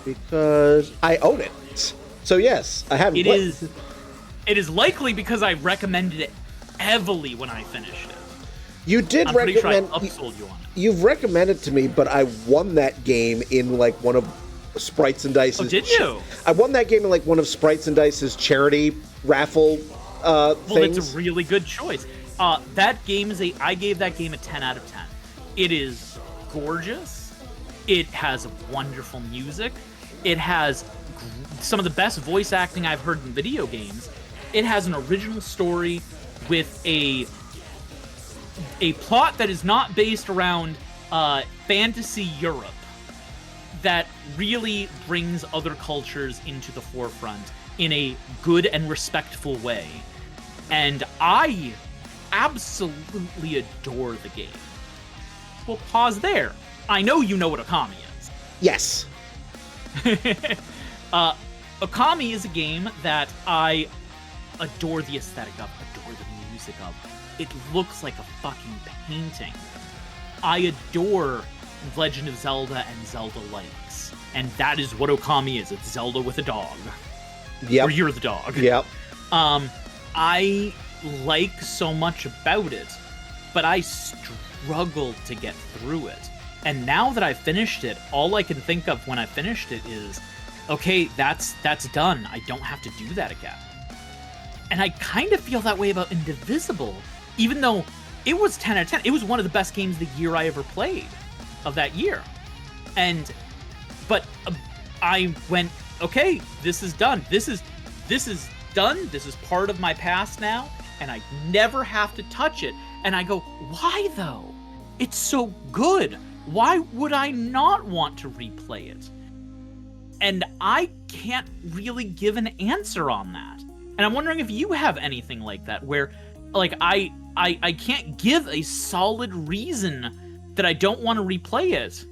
Because I own it. So yes, I have It is likely because I recommended it heavily when I finished it. You did I'm pretty recommend... sure I upsold you on it. You've recommended to me, but I won that game in, like, one of Sprites and Dice's... Oh, did you? I won that game in, like, one of Sprites and Dice's charity raffle things. Well, it's a really good choice. That game I gave that game a 10 out of 10. It is gorgeous. It has wonderful music. It has some of the best voice acting I've heard in video games. It has an original story with a plot that is not based around fantasy Europe, that really brings other cultures into the forefront in a good and respectful way. And I absolutely adore the game. We'll pause there. I know you know what Okami is. Yes. Okami is a game that I adore the aesthetic of, adore the music of. It looks like a fucking painting. I adore Legend of Zelda and Zelda likes. And that is what Okami is. It's Zelda with a dog. Yep. Or you're the dog. Yep. I like so much about it, but I struggled to get through it. And now that I've finished it, all I can think of when I finished it is, okay, that's done. I don't have to do that again. And I kind of feel that way about Indivisible, even though it was 10 out of 10. It was one of the best games of the year I ever played of that year. But I went, okay, this is done. This is done. This is part of my past now, and I never have to touch it. And I go, why though? It's so good. Why would I not want to replay it? And I can't really give an answer on that. And I'm wondering if you have anything like that, where, like, I can't give a solid reason that I don't want to replay it,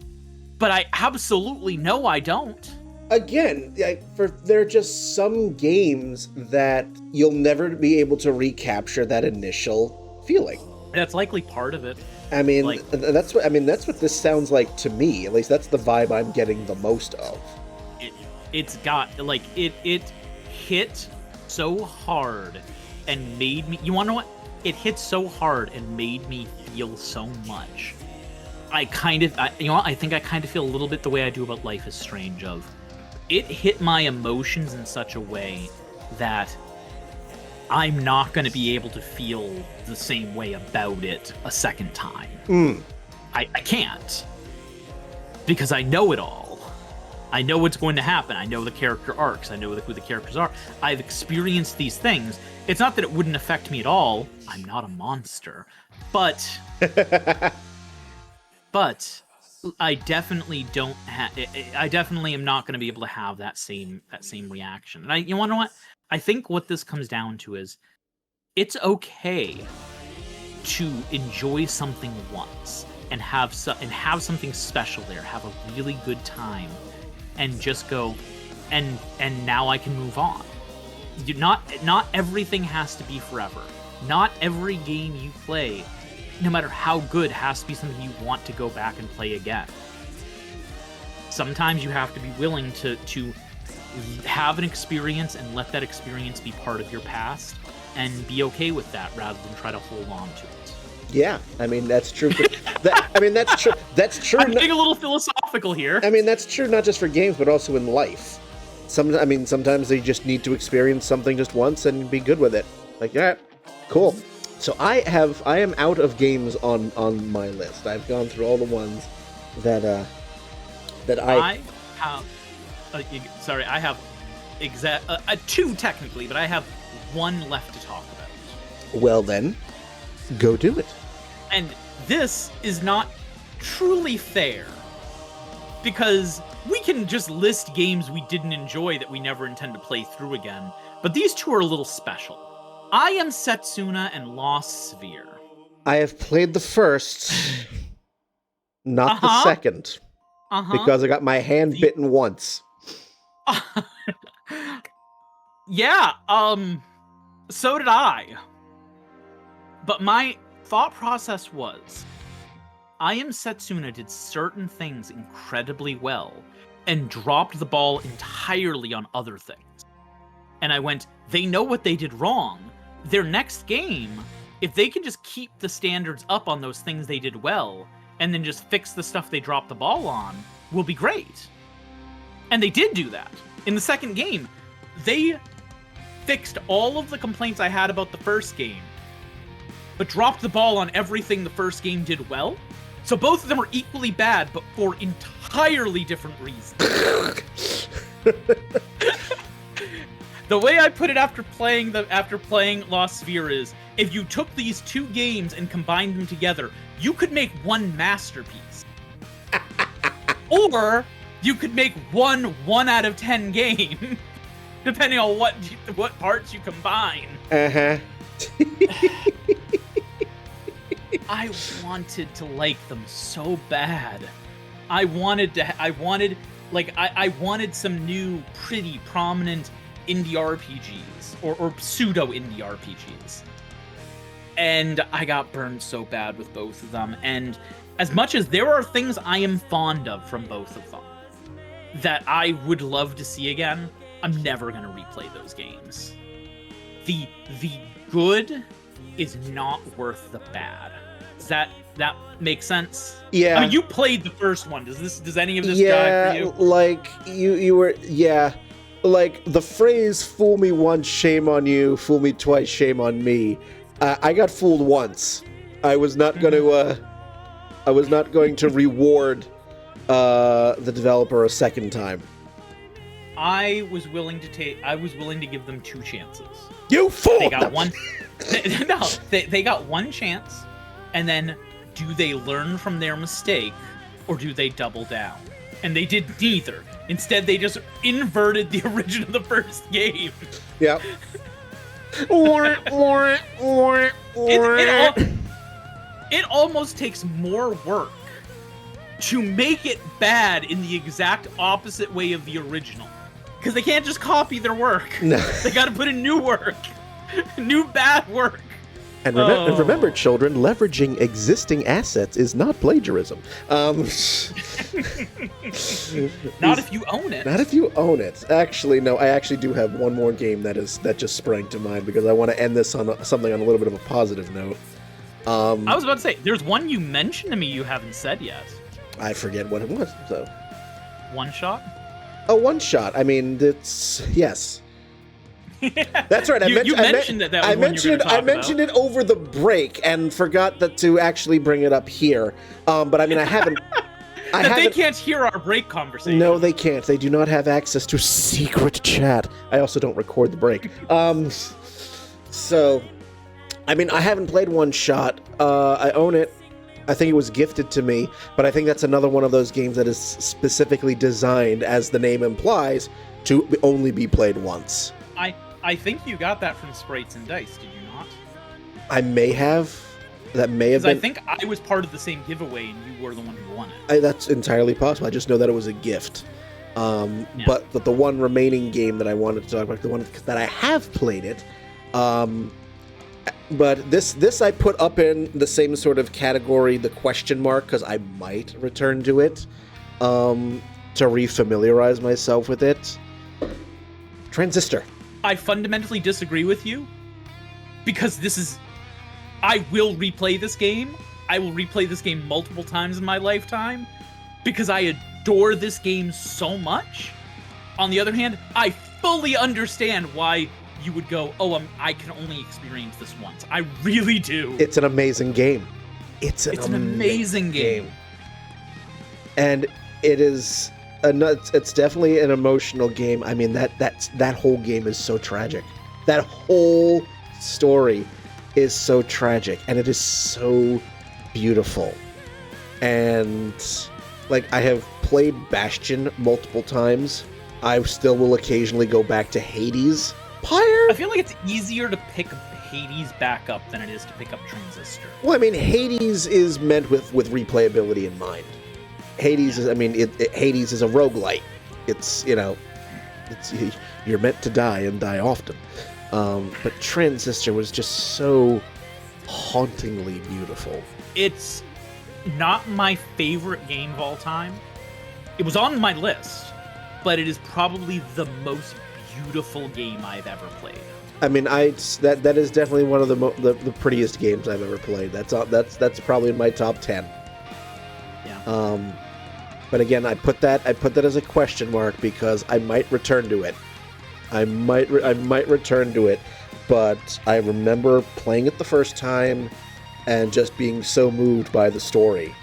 but I absolutely know I don't. Again, there are just some games that you'll never be able to recapture that initial feeling. That's likely part of it. I mean, that's what this sounds like to me. At least that's the vibe I'm getting the most of. It's got, like, it hit so hard and made me, you wanna know what? It hit so hard and made me feel so much. I think I kind of feel a little bit the way I do about Life is Strange of, it hit my emotions in such a way that I'm not going to be able to feel the same way about it a second time. I can't. Because I know it all. I know what's going to happen. I know the character arcs. I know who the characters are. I've experienced these things. It's not that it wouldn't affect me at all. I'm not a monster. But... but... I definitely don't I definitely am not going to be able to have that same reaction. And you wanna know what? I think what this comes down to is, it's okay to enjoy something once and have something special there, have a really good time, and just go, and now I can move on. Not everything has to be forever. Not every game you play, no matter how good, has to be something you want to go back and play again. sometimes you have to be willing to have an experience and let that experience be part of your past and be okay with that rather than try to hold on to it. Yeah, I mean, that's true. That's true. That's true. I'm getting a little philosophical here. I mean, that's true not just for games, but also in life. Sometimes they just need to experience something just once and be good with it. Like, yeah, cool. So I am out of games on my list. I've gone through all the ones that I have. Sorry, I have two technically, but I have one left to talk about. Well then, go do it. And this is not truly fair, because we can just list games we didn't enjoy that we never intend to play through again, but these two are a little special. I Am Setsuna and Lost Sphere. I have played the first, not the second, because I got my hand bitten once. Yeah, so did I. But my thought process was, I Am Setsuna did certain things incredibly well and dropped the ball entirely on other things. And I went, they know what they did wrong. Their next game, if they can just keep the standards up on those things they did well, and then just fix the stuff they dropped the ball on, will be great. And they did do that. In the second game, they fixed all of the complaints I had about the first game, but dropped the ball on everything the first game did well. So both of them are equally bad, but for entirely different reasons. The way I put it after playing Lost Sphere is, if you took these two games and combined them together, you could make one masterpiece. Or you could make one 1 out of 10 game, depending on what parts you combine. I wanted to like them so bad. I wanted some new, pretty, prominent indie RPGs, or pseudo-indie RPGs. And I got burned so bad with both of them. And as much as there are things I am fond of from both of them that I would love to see again, I'm never going to replay those games. The good is not worth the bad. Does that make sense? Yeah. I mean, you played the first one. Does any of this jive for you? Like you were, yeah. Like the phrase "fool me once, shame on you; fool me twice, shame on me." I got fooled once. I was not going to. I was not going to reward the developer a second time. I was willing to give them 2 chances. You fool! They got one. They got one chance, and then do they learn from their mistake, or do they double down? And they did neither. Instead, they just inverted the origin of the first game. Yep. It almost takes more work to make it bad in the exact opposite way of the original. Because they can't just copy their work. No. They gotta put in new work. New bad work. And remember, children, leveraging existing assets is not plagiarism. Not if you own it. Not if you own it. Actually, no, I actually do have one more game that just sprang to mind, because I want to end this on something on a little bit of a positive note. I was about to say, there's one you mentioned to me you haven't said yet. I forget what it was, though. One Shot? Oh, One Shot. I mean, yes. That's right. You mentioned that was one you were gonna talk I mentioned it over the break and forgot to actually bring it up here. But I mean, I haven't. They can't hear our break conversation. No, they can't. They do not have access to secret chat. I also don't record the break. So, I mean, I haven't played One Shot. I own it. I think it was gifted to me, but I think that's another one of those games that is specifically designed, as the name implies, to only be played once. I think you got that from Sprites and Dice, did you not? I may have. That may have been. I think I was part of the same giveaway, and you were the one who won it. That's entirely possible. I just know that it was a gift. But the one remaining game that I wanted to talk about, the one that I have played it, but this I put up in the same sort of category, the question mark, because I might return to it. to refamiliarize myself with it. Transistor. I fundamentally disagree with you because I will replay this game. I will replay this game multiple times in my lifetime because I adore this game so much. On the other hand, I fully understand why you would go, I can only experience this once. I really do. It's an amazing game. It's an amazing game. And it is it's definitely an emotional game. I mean, that whole game is so tragic. That whole story is so tragic, and it is so beautiful. And like, I have played Bastion multiple times. I still will occasionally go back to Hades. Pyre? I feel like it's easier to pick Hades back up than it is to pick up Transistor. Well, I mean, Hades is meant with replayability in mind. Hades is, I mean, Hades is a roguelite. It's, you're meant to die and die often. But Transistor was just so hauntingly beautiful. It's not my favorite game of all time. It was on my list, but it is probably the most beautiful game I've ever played. I mean, that is definitely one of the prettiest games I've ever played. That's probably in my top 10. Yeah. But again, I put that as a question mark because I might return to it. I might return to it, but I remember playing it the first time and just being so moved by the story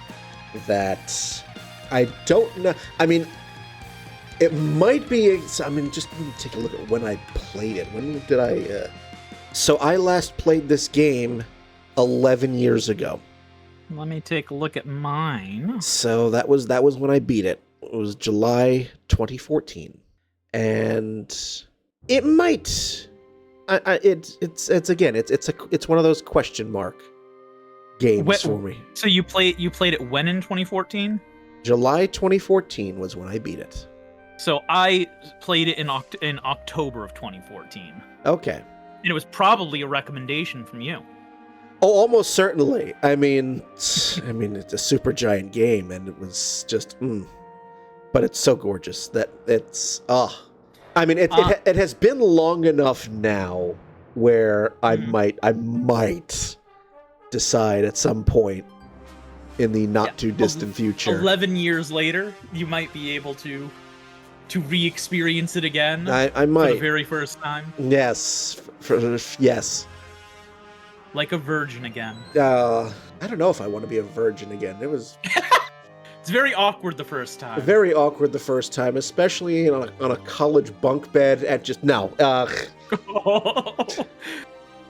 that I don't know. I mean, it might be. I mean, just take a look at when I played it. When did I? So I last played this game 11 years ago. Let me take a look at mine. So that was when I beat it. It was July 2014, and it might. It's one of those question mark games for me. So you played it when in 2014? July 2014 was when I beat it. So I played it in October of 2014. Okay. And it was probably a recommendation from you. Oh, almost certainly. I mean, it's a super giant game, and it was just, but it's so gorgeous that it's, I mean, it has been long enough now where I might decide at some point in the not too distant future. 11 years later, you might be able to re-experience it again. I might. For the very first time. Yes. Yes. Like a virgin again. I don't know if I want to be a virgin again. It was... It's very awkward the first time. Very awkward the first time, especially on a college bunk bed at just... No.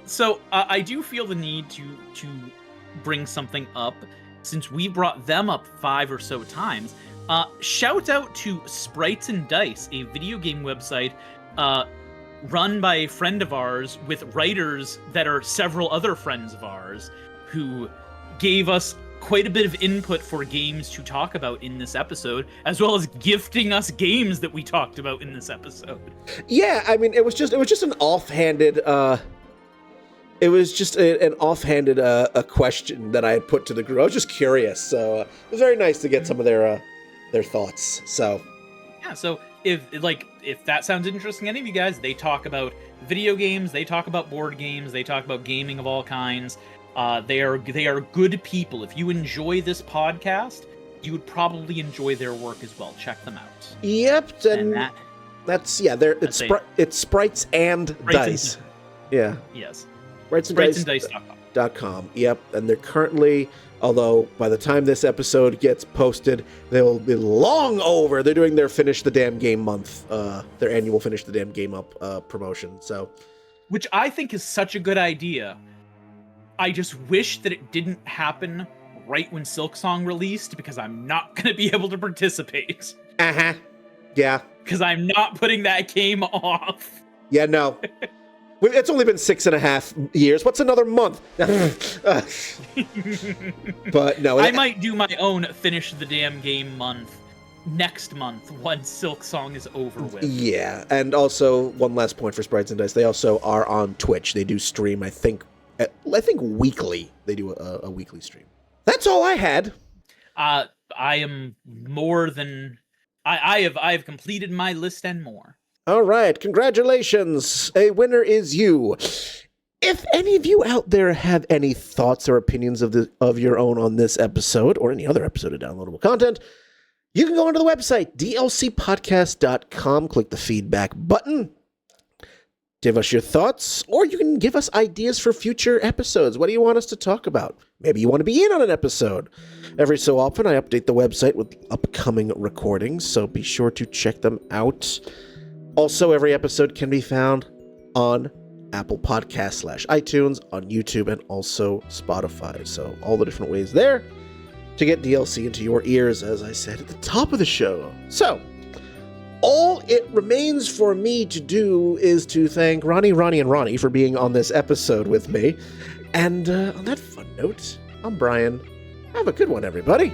So, I do feel the need to bring something up, since we brought them up 5 or so times. Shout out to Sprites and Dice, a video game website run by a friend of ours with writers that are several other friends of ours who gave us quite a bit of input for games to talk about in this episode, as well as gifting us games that we talked about in this episode. Yeah, I mean, it was just an offhanded a question that I had put to the group. I was just curious, so it was very nice to get some of their thoughts. So yeah, so if that sounds interesting to any of you guys, they talk about video games, they talk about board games, they talk about gaming of all kinds. They are good people. If you enjoy this podcast, you would probably enjoy their work as well. Check them out. Yep, it's Sprites and Dice. Yeah. Yes. Spritesanddice.com. Yep, and they're currently, although by the time this episode gets posted, they'll be long over. They're doing their Finish the Damn Game month, their annual Finish the Damn Game up promotion. So, which I think is such a good idea. I just wish that it didn't happen right when Silksong released, because I'm not going to be able to participate. Uh-huh. Yeah. Because I'm not putting that game off. Yeah, no. It's only been 6.5 years. What's another month? But no. I might do my own Finish the Damn Game month next month once Silksong is over with. Yeah, and also one last point for Sprites and Dice. They also are on Twitch. They do stream, I think weekly. They do a weekly stream. That's all I had. I am more than I have completed my list and more. All right, congratulations. A winner is you. If any of you out there have any thoughts or opinions of your own on this episode or any other episode of downloadable content, you can go onto the website, dlcpodcast.com, click the feedback button, give us your thoughts, or you can give us ideas for future episodes. What do you want us to talk about? Maybe you want to be in on an episode. Every so often, I update the website with upcoming recordings, so be sure to check them out. Also, every episode can be found on Apple Podcasts /iTunes, on YouTube, and also Spotify. So all the different ways there to get DLC into your ears, as I said at the top of the show. So, all it remains for me to do is to thank Ronnie, and Ronnie for being on this episode with me. And on that fun note, I'm Brian. Have a good one, everybody.